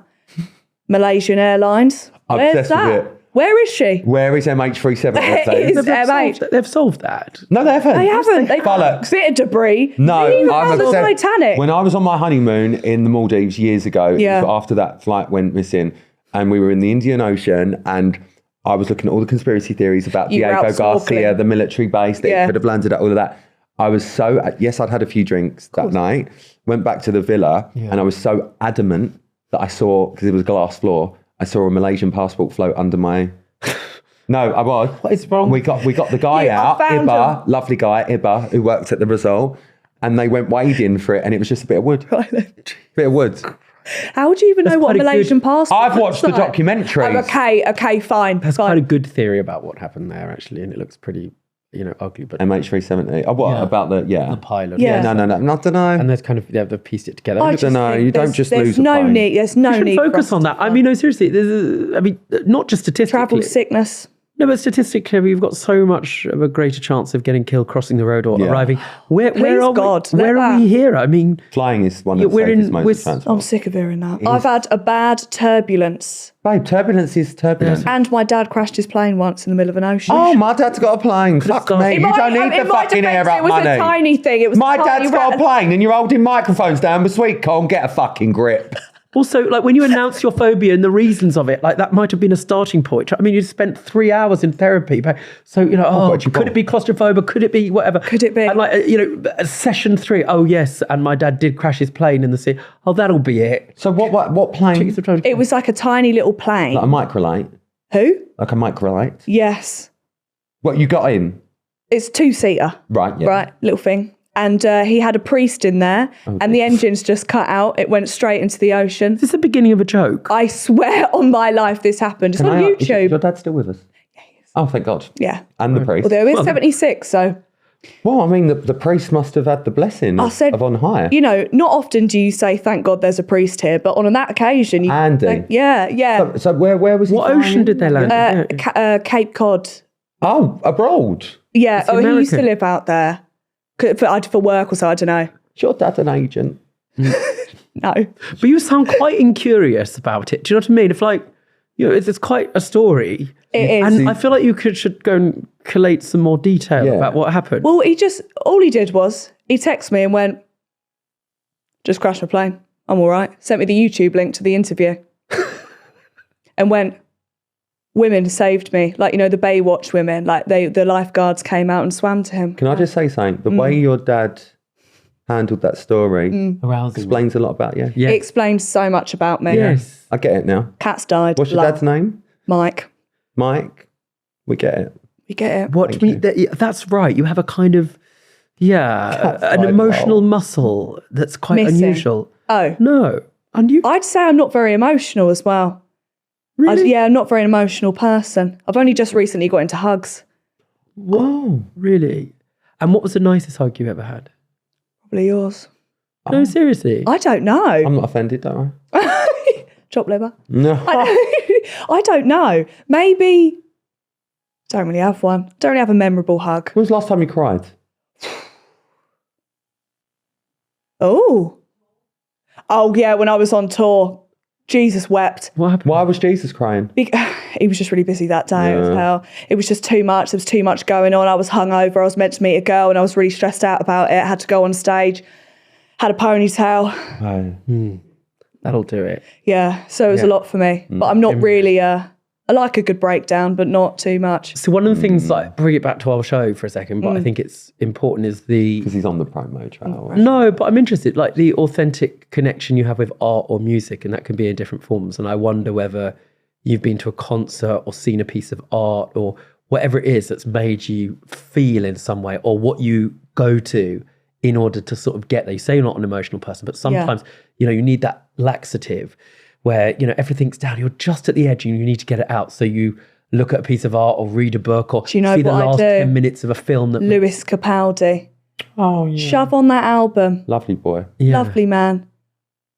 Malaysian Airlines. Where's Obsessed with that? it. Where is she? Where is MH370? It is MH. They've solved that. No, they haven't. They haven't. They've Bollocks. bit of debris. No, They even I'm found the obsessed. Titanic. When I was on my honeymoon in the Maldives years ago, Yeah. after that flight went missing, and we were in the Indian Ocean, and I was looking at all the conspiracy theories about You were Diego out Garcia, snorkeling. the military base that Yeah. it could have landed at, all of that. I was so, yes, I'd had a few drinks that night, went back to the villa, and I was so adamant that I saw, because it was a glass floor, I saw a Malaysian passport float under my... No, I was. What is wrong? We got the guy Yeah, I out, found Ibba, lovely guy, Ibba, who worked at the resort, and they went wading for it, and it was just a bit of wood. Bit of wood. How would you even know what a quite a Malaysian passport I've watched the looks like? documentaries. Okay, fine. That's fine. quite a good theory about what happened there, actually, and it looks pretty, ugly. But MH370. Oh, what Yeah. about the the pilot, Yeah. No, I don't know. and there's kind of they've pieced it together. I I just don't know. think You don't there's- just there's lose a no plane. need. There's no should need for focus us on to that. I mean, no, seriously. Not just statistically. travel sickness. No, but statistically, we've got so much of a greater chance of getting killed crossing the road or Yeah. arriving. Where are God, we? let Where are that- we here? I mean, Flying is one of the we're safest in- modes we're- of transport. I'm sick of hearing that. I've had a bad turbulence, Babe, turbulence is turbulence. and my dad crashed his plane once in the middle of an ocean. Oh, my dad's got a plane. Fuck started- me. In You my- don't need in the my fucking defense, air up it was money. a tiny thing. It was My a tiny dad's got a rat. plane and you're holding microphones down with sweet corn. Get a fucking grip. also, like when you announce your phobia and the reasons of it, like that might have been a starting point. I mean, you spent 3 hours in therapy, but so God, you could it be claustrophobic? Could it be whatever? Could it be? And like session 3. Oh yes, and my dad did crash his plane in the sea. Oh, that'll be it. So what plane? It was like a tiny little plane. Like a microlight? Who? Like a microlight? Yes. What, you got in? It's 2-seater. Right, yeah. Right, little thing. And he had a priest in there, and the engines just cut out. It went straight into the ocean. Is this the beginning of a joke? I swear on my life this happened. It's on Is YouTube. your dad still with us? Yeah, he is. Oh, thank God. Yeah. And the priest. Although he's 76, so... Well, I mean, the priest must have had the blessing I said, of on high. not often do you say, thank God there's a priest here, but on that occasion... You Andy. say, yeah. So where was he? What flying ocean in? did they land? Cape Cod. Oh, abroad. Yeah, It's he used to American. live out there. For work or so, I don't know. Is your dad an agent? No. But you sound quite incurious about it. Do you know what I mean? If like, it's quite a story. It is. And I feel like you should go and collate some more detail Yeah. about what happened. Well, all he did was, he texted me and went, just crashed my plane. I'm all right. Sent me the YouTube link to the interview. And went, women saved me. Like, the Baywatch women. Like, the lifeguards came out and swam to him. Can I just say something? The way your dad handled that story Arousing. explains a lot about you. Yeah. It explained so much about me. Yes. I get it now. Cat's died. What's your Love. dad's name? Mike. Mike. We get it. You get it? What do you mean? That's right. You have a kind of, an died, emotional well. muscle that's quite Missing. unusual. Oh. No. Unusual. I'd say I'm not very emotional as well. Really? I'm not a very emotional person. I've only just recently got into hugs. Whoa, really? And what was the nicest hug you ever had? Probably yours. No, seriously. I don't know. I'm not offended, don't I? Chop liver. No. I don't know. Maybe. Don't really have one. Don't really have a memorable hug. When was the last time you cried? Oh, yeah, when I was on tour, Jesus wept. What happened? Why was Jesus crying? He was just really busy that day as hell. It was just too much. There was too much going on. I was hungover. I was meant to meet a girl and I was really stressed out about it. I had to go on stage. Had a ponytail. Oh. That'll do it. Yeah, so it was a lot for me. But I'm not really I like a good breakdown, but not too much. So one of the things, like, bring it back to our show for a second, but I think it's important is Because he's on the promo trail. No, but I'm interested, like the authentic connection you have with art or music, and that can be in different forms. And I wonder whether you've been to a concert or seen a piece of art or whatever it is that's made you feel in some way, or what you go to in order to sort of get there. You say you're not an emotional person, but sometimes, you need that laxative where, everything's down, you're just at the edge and you need to get it out. So you look at a piece of art or read a book or see the last 10 minutes of a film. That Lewis Capaldi. Oh, yeah. Shove on that album. Lovely boy. Yeah. Lovely man.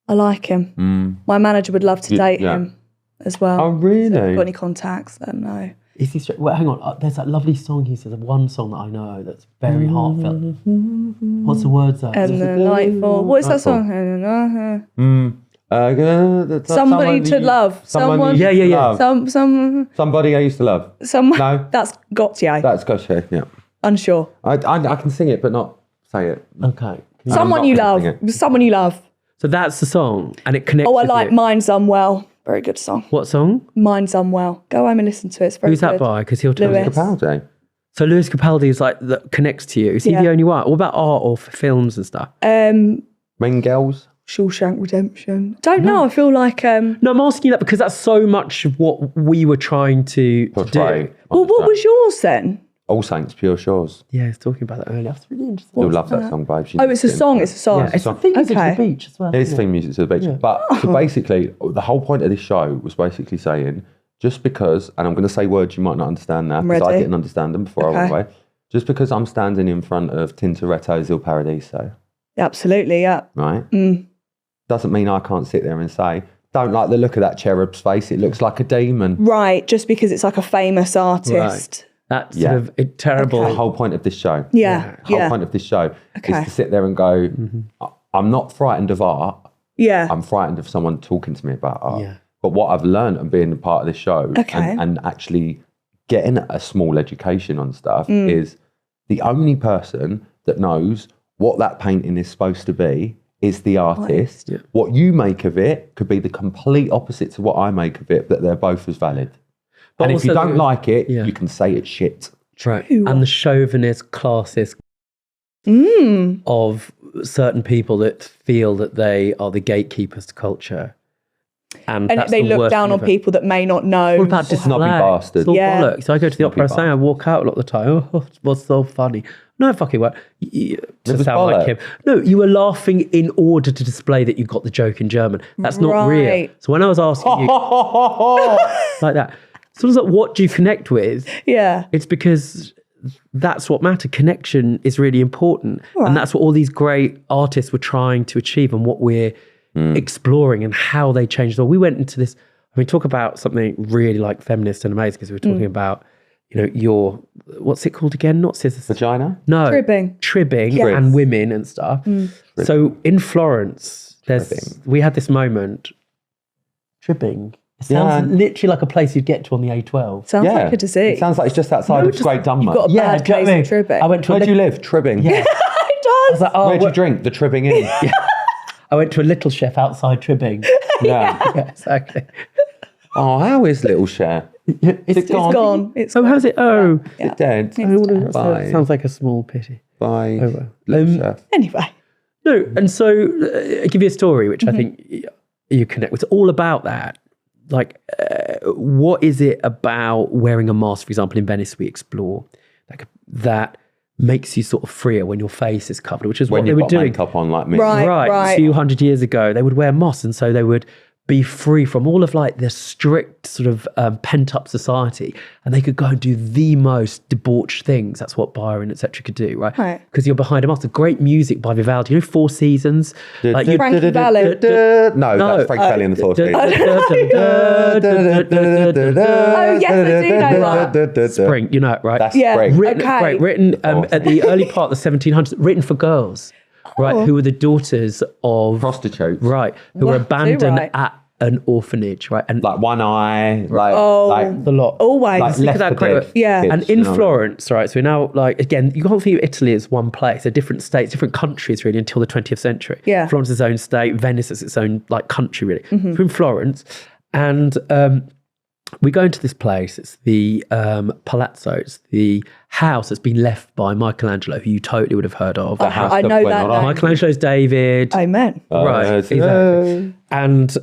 I like him. My manager would love to date him as well. Oh, really? So if you've got any contacts, let him know. Is he well, hang on, there's that lovely song he says, one song that I know that's very heartfelt. What's the words though? And the nightfall. What is that song? Somebody to love. Someone. Yeah. Somebody I used to love. No. That's Gautier. That's Gotcha, yeah. Unsure. I can sing it, but not say it. Okay. Someone you love. Someone you love. So that's the song, and it connects. Oh, I with like it. Mine's Unwell. Very good song. What song? Mine's Unwell. Go home and listen to it. It's very Who's good. that by? Because he'll tell Lewis. you. Capaldi. So Lewis Capaldi is like that connects to you. Is he the only one? What about art or films and stuff? Mean Girls. Shawshank Redemption. Don't know. I feel like No, I'm asking you that because that's so much of what we were trying to do. Well, what was yours then? All Saints, Pure Shores. Yeah, I was talking about that earlier. That's really interesting. You'll love that song, babe. Oh, it's a song. It's a song. Yeah, it's the theme music to the beach as well. It is theme music to the beach. But so basically, the whole point of this show was basically saying, just because, and I'm going to say words you might not understand now, because I didn't understand them before I went away, just because I'm standing in front of Tintoretto's Il Paradiso. Absolutely, yeah. Right? Doesn't mean I can't sit there and say, don't like the look of that cherub's face, it looks like a demon. Right, just because it's like a famous artist. Right. That's sort of a terrible... The whole point of this show. Yeah. The whole point of this show is to sit there and go, I'm not frightened of art. Yeah. I'm frightened of someone talking to me about art. Yeah. But what I've learned and being a part of this show and actually getting a small education on stuff is the only person that knows what that painting is supposed to be is the artist. Yeah. What you make of it could be the complete opposite to what I make of it, but they're both as valid. But and if you don't like it, you can say it's shit. Right. And the chauvinist, classist of certain people that feel that they are the gatekeepers to culture. And that's they look down on people that may not know. What about display? Snobby bastard. It's all bollocks. So I go to the opera saying I walk out a lot of the time. Oh, what's so funny? No, fucking what? To sound like him. No, you were laughing in order to display that you got the joke in German. That's not real. So when I was asking you like that, so I was like, what do you connect with? Yeah. It's because that's what matters. Connection is really important. Right. And that's what all these great artists were trying to achieve and what we're exploring and how they changed. So we went into this, talk about something really like feminist and amazing because we were talking about, your, what's it called again? Not scissors. Vagina? No. Tribbing. Yes. And women and stuff. So in Florence, we had this moment. Tribbing. It sounds literally like a place you'd get to on the A12. Sounds like a disease. It sounds like it's just outside of Great Dunmow. You've got a bad case of tribbing. I went to Where do you live? Tribbing. Yeah. It does. Like, where do you drink? The Tribbing Inn. Yeah. I went to a Little Chef outside Tribbing. Yeah. Yeah, exactly. Oh, how is Little Chef? It's gone. How's it? Oh. It's dead. Bye. Sounds like a small pity. Bye. Oh, well. Little Chef. Anyway. No, and so I'll give you a story, which I think you connect with. It's all about that. Like, what is it about wearing a mask, for example, in Venice we explore, like that makes you sort of freer when your face is covered, which is what they were doing. Makeup on like me. Right. A few hundred years ago, they would wear masks, and so they would be free from all of like the strict sort of pent up society, and they could go and do the most debauched things. That's what Byron, etc., could do, right? Because you're behind a master. Great music by Vivaldi. You know, Four Seasons. Frankie Valli. No, that's Frank Valli in the Four Seasons. Oh yes, I do know that. Spring, you know it, right? That's Spring. Written at the early part of the 1700s, written for girls, right? Who were the daughters of Prostitutes. right? Who were abandoned at an orphanage, right? And Like one eye, like the lot. Always. like Look at left that for great- dead yeah. kids, And in you know? Florence, right? So we're now like, again, you can't think of Italy as one place. They're different states, different countries really until the 20th century. Yeah. Florence is its own state. Venice is its own like country really. So we're in Florence, and we go into this place. It's the Palazzo. It's the house that's been left by Michelangelo, who you totally would have heard of. house I that know went that on. name. Michelangelo's David. Amen. Right, exactly. And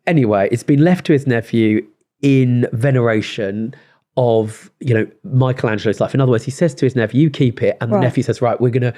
anyway, it's been left to his nephew in veneration of, you know, Michelangelo's life. In other words, he says to his nephew, "You keep it," and the nephew says, "Right, we're gonna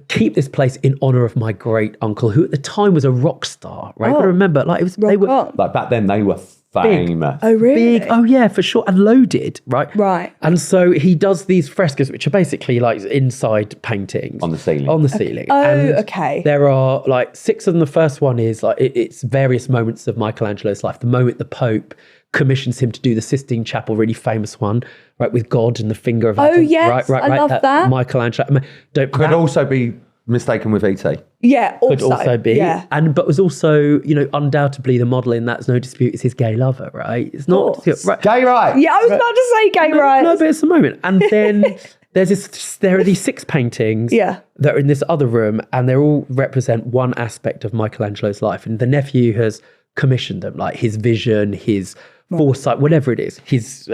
keep this place in honor of my great uncle, who at the time was a rock star." Right, but remember, like it was they were on. Like back then, they were famous. Oh really? big. Oh yeah, for sure, and loaded. Right, Right. And so he does these frescoes, which are basically like inside paintings On the ceiling. On the ceiling. Oh, And okay. There are like 6 of them. The first one is like it's various moments of Michelangelo's life. The moment the Pope commissions him to do the Sistine Chapel, really famous one, right, with God and the finger of Adam. yes, right, I love that. Michelangelo. I mean, Could also be mistaken with E.T. Yeah. could also be, Yeah. but was also, you know, undoubtedly the model in That's No Dispute is his gay lover, right? It's not right. Gay rights. Yeah, I was about to say gay rights. No, but it's a moment. And then there are these 6 paintings Yeah. that are in this other room, and they all represent one aspect of Michelangelo's life. And the nephew has commissioned them, like his vision, his foresight, whatever it is, his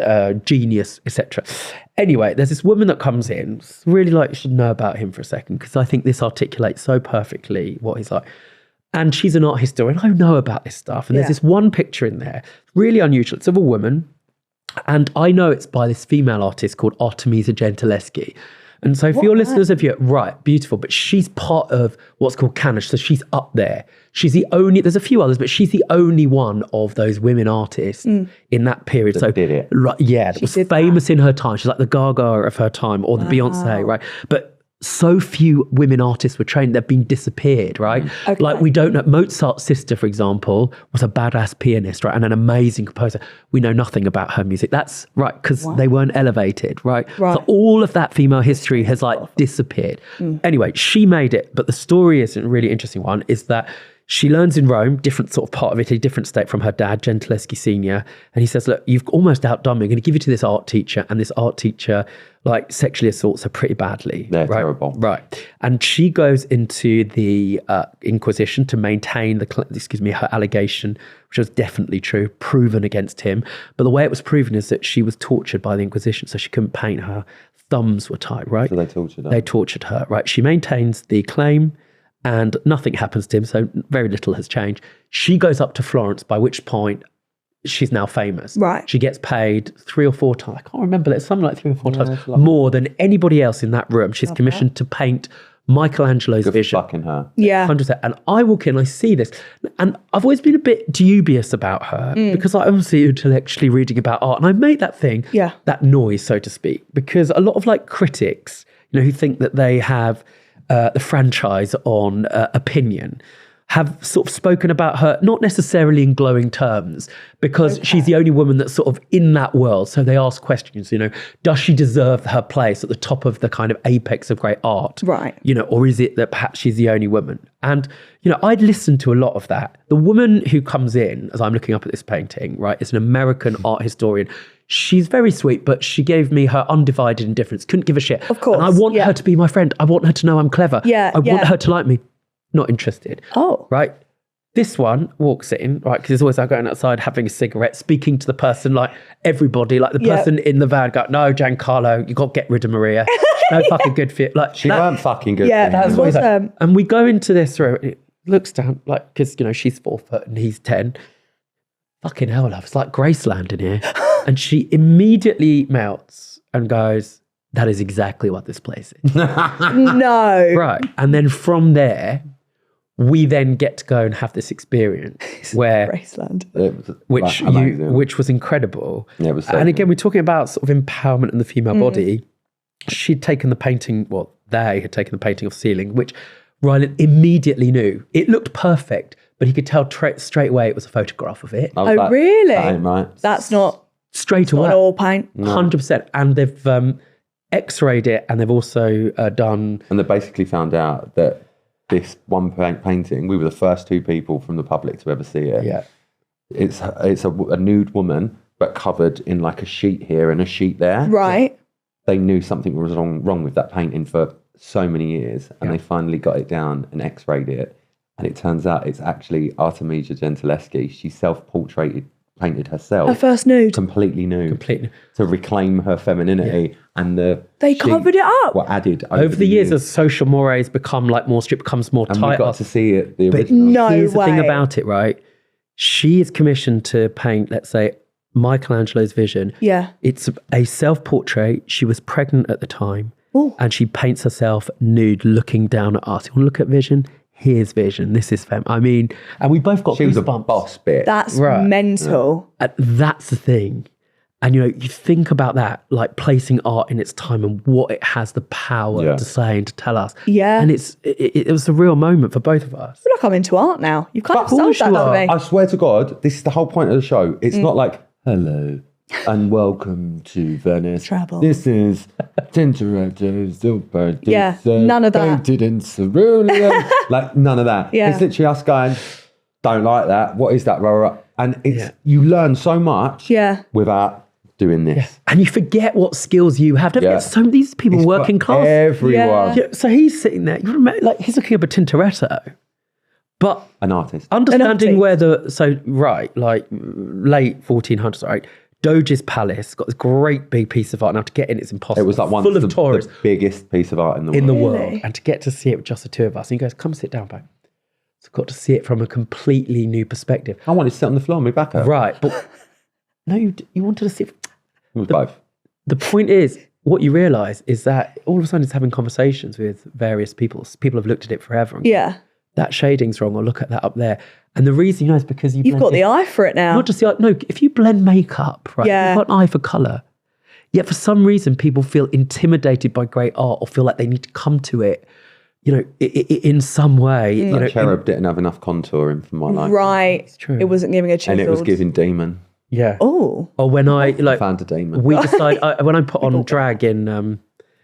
genius, etc. Anyway, there's this woman that comes in. It's really like you should know about him for a second, because I think this articulates so perfectly what he's like. And she's an art historian. I know about this stuff. And there's this one picture in there, really unusual. It's of a woman. And I know it's by this female artist called Artemisia Gentileschi. And so for your listeners of you, right, beautiful, but she's part of what's called canon. So she's up there. She's the only, there's a few others, but she's the only one of those women artists in that period. So did it. Right, yeah, that was famous in her time. She's like the Gaga of her time, or the Beyonce, right? But so few women artists were trained, they've been disappeared, right? Okay. Like we don't know, Mozart's sister, for example, was a badass pianist, right? And an amazing composer. We know nothing about her music. That's right, because they weren't elevated, right? So all of that female history has like disappeared. Anyway, she made it, but the story is a really interesting one, is that she learns in Rome, different sort of part of Italy, different state from her dad, Gentileschi Senior. And he says, look, you've almost outdone me. I'm going to give you to this art teacher. And this art teacher, like, sexually assaults her pretty badly. They're right? terrible. Right. And she goes into the Inquisition to maintain her allegation, which was definitely true, proven against him. But the way it was proven is that she was tortured by the Inquisition, so she couldn't paint. Her thumbs were tied, right? So they tortured her. They tortured her, right? She maintains the claim, and nothing happens to him, so very little has changed. She goes up to Florence, by which point she's now famous. Right. She gets paid 3 or 4 times. I can't remember. There's something like 3 or 4 times more than anybody else in that room. She's commissioned to paint Michelangelo's Good vision. fucking her. Yeah. 100%. And I walk in, I see this, and I've always been a bit dubious about her because I obviously intellectually reading about art, and I make that thing, that noise, so to speak, because a lot of like critics, you know, who think that they have the franchise on opinion, have sort of spoken about her, not necessarily in glowing terms, because she's the only woman that's sort of in that world. So they ask questions, you know, does she deserve her place at the top of the kind of apex of great art? Right. You know, or is it that perhaps she's the only woman? And, you know, I'd listened to a lot of that. The woman who comes in, as I'm looking up at this painting, right, is an American art historian. She's very sweet, but she gave me her undivided indifference. Couldn't give a shit. Of course. And I want her to be my friend. I want her to know I'm clever. I want her to like me. Not interested. Oh. Right. This one walks in, right, because there's always like going outside having a cigarette, speaking to the person, like everybody, like the person in the van go, no, Giancarlo, you got to get rid of Maria. No fucking good fit. Like She weren't fucking good. Yeah, for him. that's what was, and we go into this room, and it looks down, like, because, you know, she's 4 foot and he's 10. Fucking hell, love, it's like Graceland in here. And she immediately melts and goes, that is exactly what this place is. no. Right. And then from there, we then get to go and have this experience where Graceland. which was incredible. Yeah, it was so and again, good. we're talking about sort of empowerment in the female body. She'd taken the painting, they had taken the painting of ceiling, which Rylan immediately knew. It looked perfect, but he could tell straight away it was a photograph of it. I was Oh, really? That ain't right. That's not Straight away. on all paint. 100%. And they've x-rayed it, and they've also done... And they basically found out that this one painting, we were the first 2 people from the public to ever see it. Yeah. It's a nude woman, but covered in like a sheet here and a sheet there. Right. They knew something was wrong with that painting for so many years, and they finally got it down and x-rayed it. And it turns out it's actually Artemisia Gentileschi. She painted herself. Her first nude. Completely nude. To reclaim her femininity. And They covered it up. Were added Over the years, as social mores become like more strict, becomes more and tight. we got to see it, the But original. No here's way. the thing about it, right? She is commissioned to paint, let's say, Michelangelo's vision. Yeah. It's a self-portrait. She was pregnant at the time. Ooh. And she paints herself nude looking down at us. You want to look at vision? Here's vision. This is femme. I mean, and we both got She was a goosebumps. boss bitch. That's Right. mental. And that's the thing. And, you think about that, like placing art in its time and what it has the power to say and to tell us. Yeah. And it was a real moment for both of us. I feel like I'm into art now. You've kind of Of sold course that you to are. me. I swear to God, this is the whole point of the show. It's not like, hello and welcome to Venice. Travel. This is Tintoretto Silver. Yeah, none of that. Painted in cerulean. Like, none of that. Yeah. It's literally us going, don't like that. What is that, Rora? And you learn so much without doing this. And you forget what skills you have. Don't forget, some of these people It's working for class. everyone. Yeah, so he's sitting there, you remember, like he's looking up at Tintoretto, but An artist. understanding where like late 1400s, right? Doge's Palace got this great big piece of art. Now to get in, it's impossible. It was like one full of of the tourists biggest piece of art in the world. in the Really? world, and to get to see it with just the 2 of us. And he goes, "Come sit down, babe." So got to see it from a completely new perspective. I wanted to sit on the floor and my back up. Right, but no, you wanted to see. It was both. The point is, what you realise is that all of a sudden it's having conversations with various people. People have looked at it forever. And Yeah. that shading's wrong, or look at that up there. And the reason is because You've got the eye for it now. Not just the eye. No, if you blend makeup, right, Yeah. you've got an eye for colour. Yet for some reason, people feel intimidated by great art or feel like they need to come to it, in some way. That cherub didn't have enough contouring for my life. Right. It's true. It wasn't giving a chiseled. And it was giving demon. Yeah. Oh. Or when I Found a demon. we decide when I put on drag in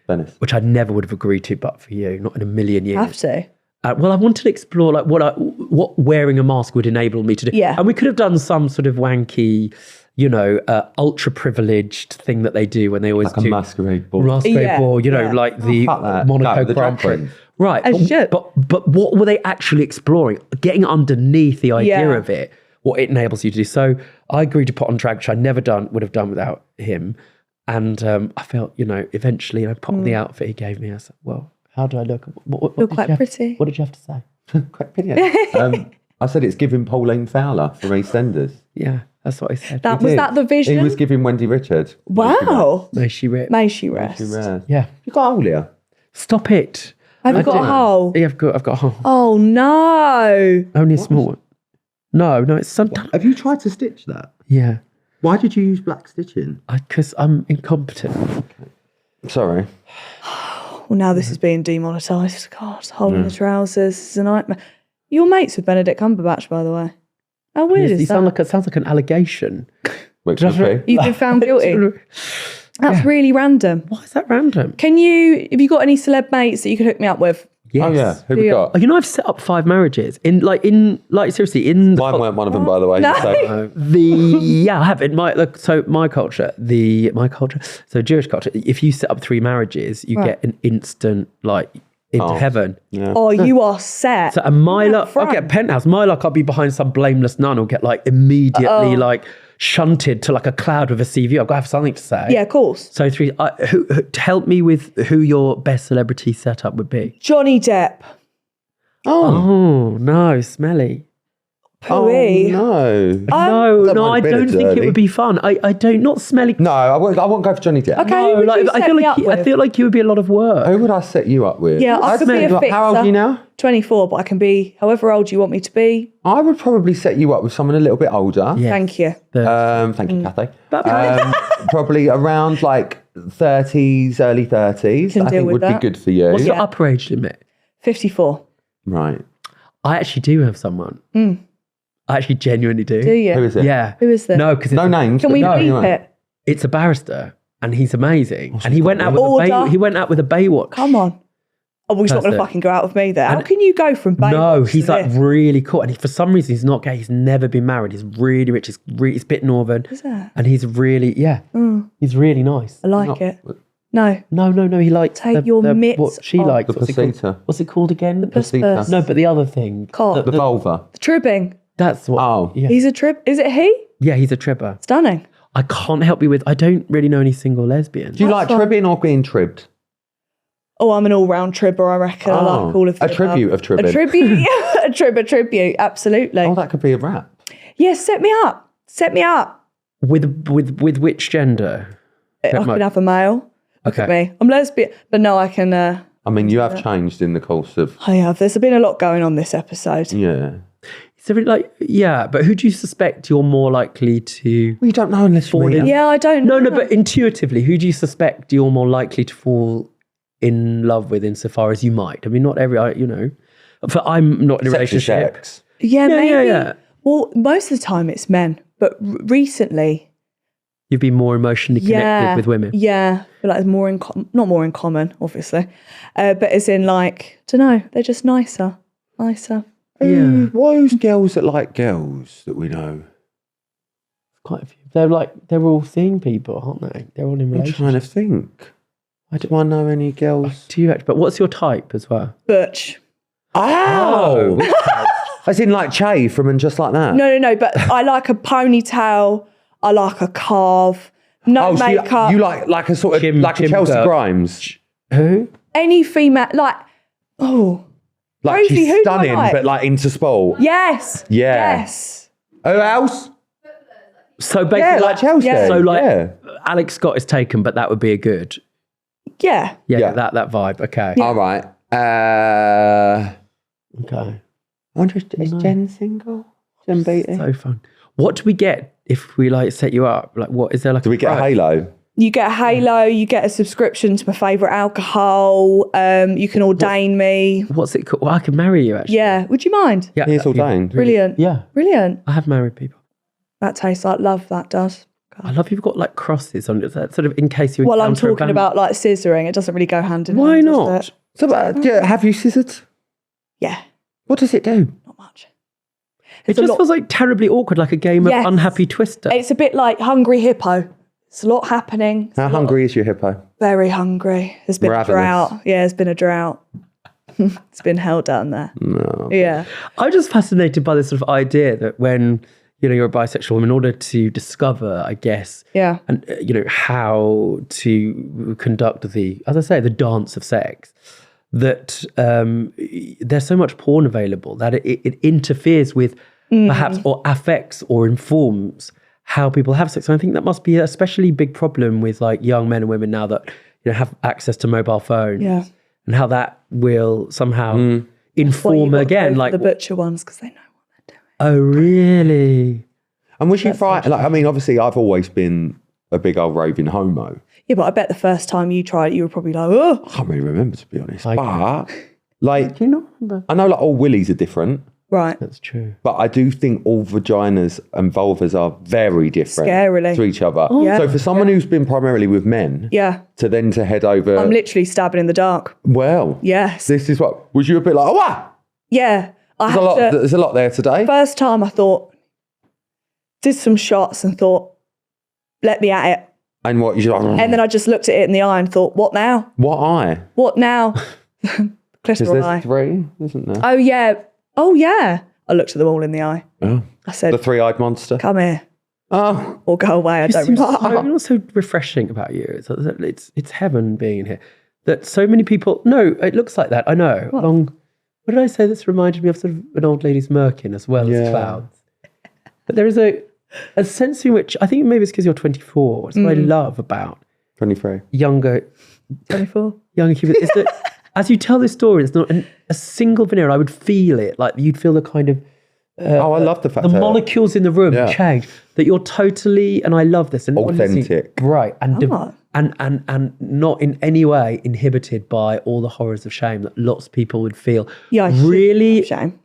Venice. which I never would have agreed to, but for you, not in a million years. Have to. Well, I wanted to explore like what wearing a mask would enable me to do. Yeah. And we could have done some sort of wanky, ultra privileged thing that they do when they always Like a do masquerade ball. masquerade Yeah. ball, Yeah. like the fuck that. Monaco No, the Grand drag Prix. queens. Right. As you should. But what were they actually exploring? Getting underneath the idea Yeah. of it, what it enables you to do. So I agreed to put on drag, which I would have done without him. And I felt, eventually I put on the outfit he gave me. I said, well, how do I look? What You're did quite you have- pretty. What did you have to say? Quite pretty. I said it's giving Pauline Fowler for EastEnders. Yeah, that's what I said. That was that the vision? He was giving Wendy Richard. Wow. May she rip. May she rest. Yeah. You got a hole here? Stop it. Have you got a hole? Yeah, I've got a hole. Oh no. Only a small one. No, it's sometimes. Have you tried to stitch that? Yeah. Why did you use black stitching? Because I'm incompetent. Sorry. Well, now this is being demonetised. God, hole in the trousers is a nightmare. You're mates with Benedict Cumberbatch, by the way. How weird You is sound that? sounds like an allegation. Which would be. You've been found guilty. That's really random. Why is that random? Have you got any celeb mates that you could hook me up with? Yes. Oh yeah, who we Yeah. got? I've set up 5 marriages seriously in the Mine weren't one of them, by the way. No. So, I have in my culture, so Jewish culture. If you set up 3 marriages, you get an instant into heaven. yeah. Oh, you are set. So and my luck, front. I'll get a penthouse. My luck, I'll be behind some blameless nun who'll get immediately shunted to a cloud with a CV. I've got to have something to say. Yeah, of course. So 3. Help me with who your best celebrity setup would be. Johnny Depp. Oh no, smelly. Pooey. No. No, That might I have been don't a think it dirty. would be fun. I don't, not smelly. No, I won't go for Johnny Depp. Okay, who would you set me up with? I feel like you would be a lot of work. Who would I set you up with? Yeah, I could be a How old are you fixer. now? 24, but I can be however old you want me to be. I would probably set you up with someone a little bit older. Yes. Thank you. Thank you, Cathy. Probably around like 30s, early 30s. Can I deal think with would that. be good for you. What's your upper age limit? 54. Right. I actually do have someone. I actually genuinely do. Do you? Who is it? Yeah. Who is this? No, because No names. Can but we no, beep anyway. it? it's a barrister and he's amazing. What's And his he went out with Order. he went out with a Baywatch. Come on. Oh, well, he's not going to Person. fucking go out with me there. How And- can you go from Baywatch No, to he's like this? really cool. And for some reason, he's not gay. He's never been married. He's really rich. He's a bit northern. Is that? And he's really, he's really nice. I like it. No. No, he likes Take your mitts what she off. likes. The What's it called? pasita. What's it called again? Pasita. No, but the other thing. Cock. The vulva. The tribbing. That's what. Oh. yeah. He's a trib. Is it he? Yeah, he's a tribber. Stunning. I can't help you with, I don't really know any single lesbians. Do you like fine. tribbing or being tribbed? Oh, I'm an all-round tribber, I reckon. I like all of A the tribute above. of tribbing. A tribute, yeah. A tribute, absolutely. Oh, that could be a rap. Yes, set me up. Set me up. With which gender? I can have a male. Look at me. I'm lesbian, but no, I can... I mean, you have changed in the course of... I have. There's been a lot going on this episode. Yeah. So like, yeah, but who do you suspect you're more likely to... Well, you don't know unless you Fall meet in. them. Yeah, I don't know. No, but intuitively, who do you suspect you're more likely to fall in love with insofar as you might? I mean, not every, I'm not in a Sex is relationship. sex. Yeah, maybe. Yeah. Well, most of the time it's men, but recently... You've been more emotionally connected with women. Yeah, but like more in not more in common, obviously, but it's in like, don't know, they're just nicer. Yeah. Who's girls that like girls that we know? Quite a few. They're all seeing people, aren't they? They're all in I'm relationships. trying to think. Do I know any girls? Do you actually? But what's your type as well? Butch. Oh! As in like Che from And Just Like That? No, but I like a ponytail. I like a carve. No so makeup. you like a sort of, Jim- like a Jim Chelsea Kirk. Grimes. Who? Any female, like, oh, Like Rosie, who she's do I stunning, like? but like into sport. yes. Yeah. Yes. Who else? So basically, Yeah, like Chelsea. yeah. So like, yeah. Alex Scott is taken, but that would be a good. Yeah. Yeah, Yeah. that vibe. Okay. All right. Okay. I wonder, is Jen single? Jen Beatty? So fun. What do we get if we like set you up? Like, what is there like? Do we get a prize? halo? You get a halo, you get a subscription to my favourite alcohol, you can ordain me. What's it called? Well, I could marry you actually. Yeah, would you mind? Yeah. He is that'd be ordained. Brilliant. Yeah. Brilliant. I have married people. That tastes like love, that does. I love you've got like crosses on it. That sort of in case you. Well, I'm encounter a talking band- about like scissoring. It doesn't really go hand in Why hand. not? does it? So, have you scissored? Yeah, What does it do? not much. It It's a just lot- feels like terribly awkward, like a game of Yes. unhappy twister. It's a bit like Hungry Hippo. It's a lot happening. It's How a lot- hungry is your hippo? Very hungry. There's been a Ravenous. drought. Yeah, there's been a drought. It's been hell down there. No. Yeah. I'm just fascinated by this sort of idea that when you're a bisexual woman, in order to discover, I guess, Yeah. and how to conduct as I say, the dance of sex, that there's so much porn available that it interferes with perhaps or affects or informs how people have sex. And I think that must be an especially big problem with like young men and women now that have access to mobile phones. Yeah. And how that will somehow Well, you've inform got to again, go for like, the butcher ones because they know what they're doing. oh really? And was you frightened? Like, I mean, obviously, I've always been a big old raving homo. Yeah, but I bet the first time you tried it, you were probably like, oh, I can't really remember, to be honest. I But, like, Do you not remember? I know like all willies are different, right. That's true. but I do think all vaginas and vulvas are very different Scarily. to each other. Yeah. So for someone who's been primarily with men, Yeah. to head over, I'm literally stabbing in the dark. well, Yes. this is what, was you a bit like, oh, wow, Yeah. there's a lot there today. First time I thought, did some shots and thought, let me at it. And what, you're like, And then I just looked at it in the eye and thought, what now? what eye? What now? Because Clitoral eye. there's three, isn't there? Oh, yeah. Oh, yeah. I looked at them all in the eye. Oh. I said, The three-eyed monster. come here Oh, or go away. I It don't seems really. so, you know what's so refreshing about you? It's heaven being in here. That so many people. No, it looks like that. I know. What did I say? This reminded me of sort of an old lady's merkin as well Yeah. as clouds. But there is a sense in which I think maybe it's because you're 24. It's what I love about 23. younger 24. humans is that as you tell this story, it's not. And a single veneer, and I would feel it. Like you'd feel the kind of I love the fact the that molecules in the room change. That you're totally, and I love this, and authentic, right? And not in any way inhibited by all the horrors of shame that lots of people would feel. Yeah, really shame.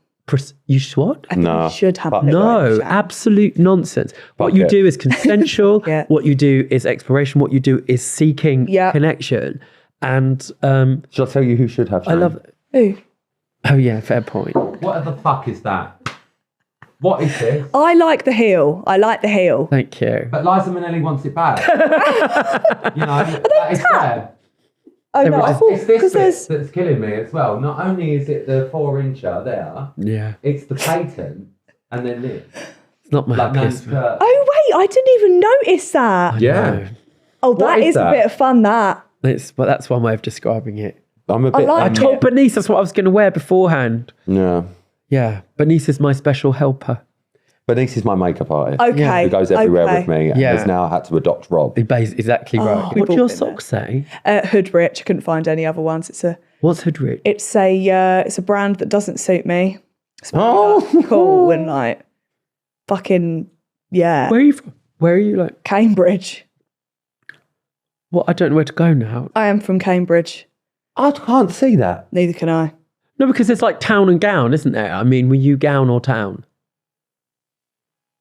You what? I think you should have a little bit No, of shame. absolute nonsense. What you do is consensual. Yeah. What you do is exploration. What you do is seeking connection. And shall I tell you who should have shame? I love. Who? Oh yeah, fair point. What the fuck is that? What is this? I like the heel. I like the heel. Thank you. But Liza Minnelli wants it back. That is fair. Oh no, I thought It's this because bit there's that's killing me as well. Not only is it the 4-incher there, Yeah, it's the patent, and then this. it's not my Like kiss. Nan's skirt. Oh wait, I didn't even notice that. Yeah. Oh, that is is that? a bit of fun. That. But that's one way of describing it. I'm a bit. like I it. told Bernice that's what I was going to wear beforehand. Yeah. Yeah, Bernice is my special helper. Bernice is my makeup artist. Okay. Who goes everywhere okay. with me and Yeah. has now had to adopt Rob. Exactly right. we've What do all your been socks say? Hood Rich. I couldn't find any other ones. What's Hood Rich? It's a brand that doesn't suit me. It's really, Oh. like, cool and like fucking yeah. Where are you from? Where are you like? Cambridge. What? I don't know where to go now. I am from Cambridge. I can't see that. Neither can I. No, because it's like town and gown, isn't there? I mean, were you gown or town?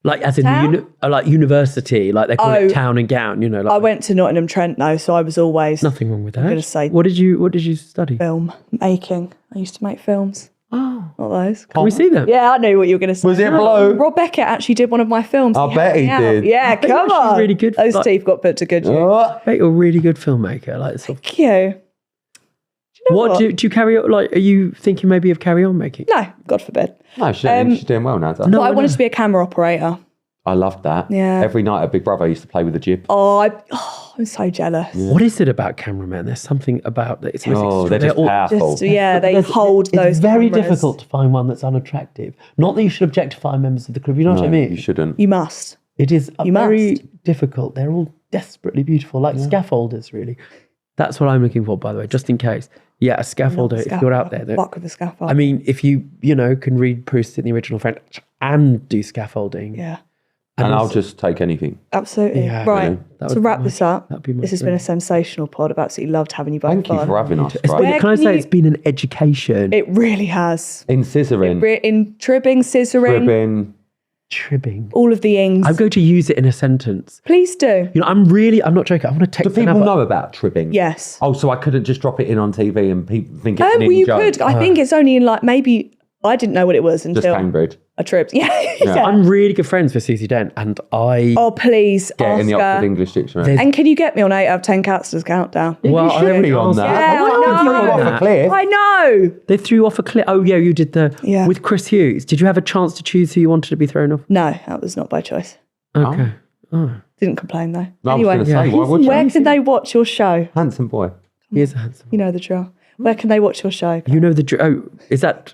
Like as in Town? like university, like they call it town and gown. You know, like I went to Nottingham Trent though, so I was always nothing wrong with that. gonna say- What did you study? film making. I used to make films. Oh, Not those. can we see them? Yeah, I knew what you were going to say. Was it blue? Rob Beckett actually did one of my films. I bet he helped me out. did. Yeah, bet you're come actually on. really good, Those like- teeth got put to good use. Oh. I bet you're a really good filmmaker. Like, sort of, Thank you. Do you know what do you carry on? Like, are you thinking maybe of carry on making? No, God forbid. No, she's doing well now. But I wanted to be a camera operator. I loved that. Yeah. Every night at Big Brother, I used to play with the jib. I'm so jealous. What is it about cameramen? There's something about that. It's Oh, they're just powerful. They hold those It's very cameras. difficult to find one that's unattractive. Not that you should objectify members of the crew. You know what I No, mean? you shouldn't. You must. It is You very must. difficult. They're all desperately beautiful, like scaffolders, really. That's what I'm looking for, by the way, just in case. Yeah, a scaffolder, if you're out there. Fuck with the scaffold. I mean, if you can read Proust in the original French and do scaffolding. yeah, And I'll just take anything. absolutely. Yeah, right. really. That To would be wrap my- this up, that'd be my this has been a dream. sensational pod. I've absolutely loved having you both Thank you on. for having us. It's Right? been, Where can I can say you- it's been an education? It really has. In scissoring, In tribbing, scissoring, ribbing. Tribbing. all of the ings. I'm going to use it in a sentence. Please do. I'm not joking. I want to Do text people another. know about tribbing? Yes. Oh, so I couldn't just drop it in on TV and people think it's an Well, in you joke. could. I think it's only in like maybe I didn't know what it was Just until Cambridge. a trip. Yeah. yeah. I'm really good friends with Susie Dent, and I. Oh, please Get in the ask Oxford her. English Dictionary. There's- And can you get me on 8 out of 10 Catsters countdown? well, you should be on asked- that. Yeah, Why I would you know. throw off a cliff? I know. They threw off a clip. Oh yeah, you did the Yeah. with Chris Hughes. Did you have a chance to choose who you wanted to be thrown off? No, that was not by choice. Okay. Oh, Didn't complain though. No, Anyway, I was going to say, why would where you? can they watch your show? Handsome boy. he is a handsome. You know the drill. Where can they watch your show? You know the. Oh, is that?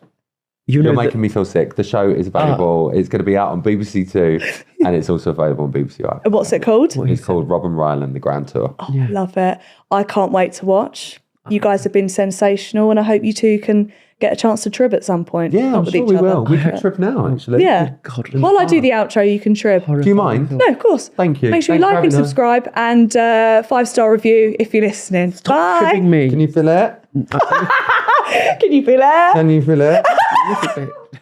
You know You're the, making me feel sick. The show is available. It's going to be out on BBC Two, and it's also available on BBC One. What's it called? It's called Rob and Rylan, the Grand Tour. Oh, love it. I can't wait to watch. You guys have been sensational, and I hope you two can get a chance to trib at some point. Yeah, Not I'm with sure each we other. will. We can trip now, actually. Yeah. God, While I do the outro, you can trib. Do you mind? No, of course. Thank you. Make sure you Thanks for like and having us. subscribe and 5-star review if you're listening. Bye. tripping me. Can you feel it? Can you feel it? Can you feel it? A little bit.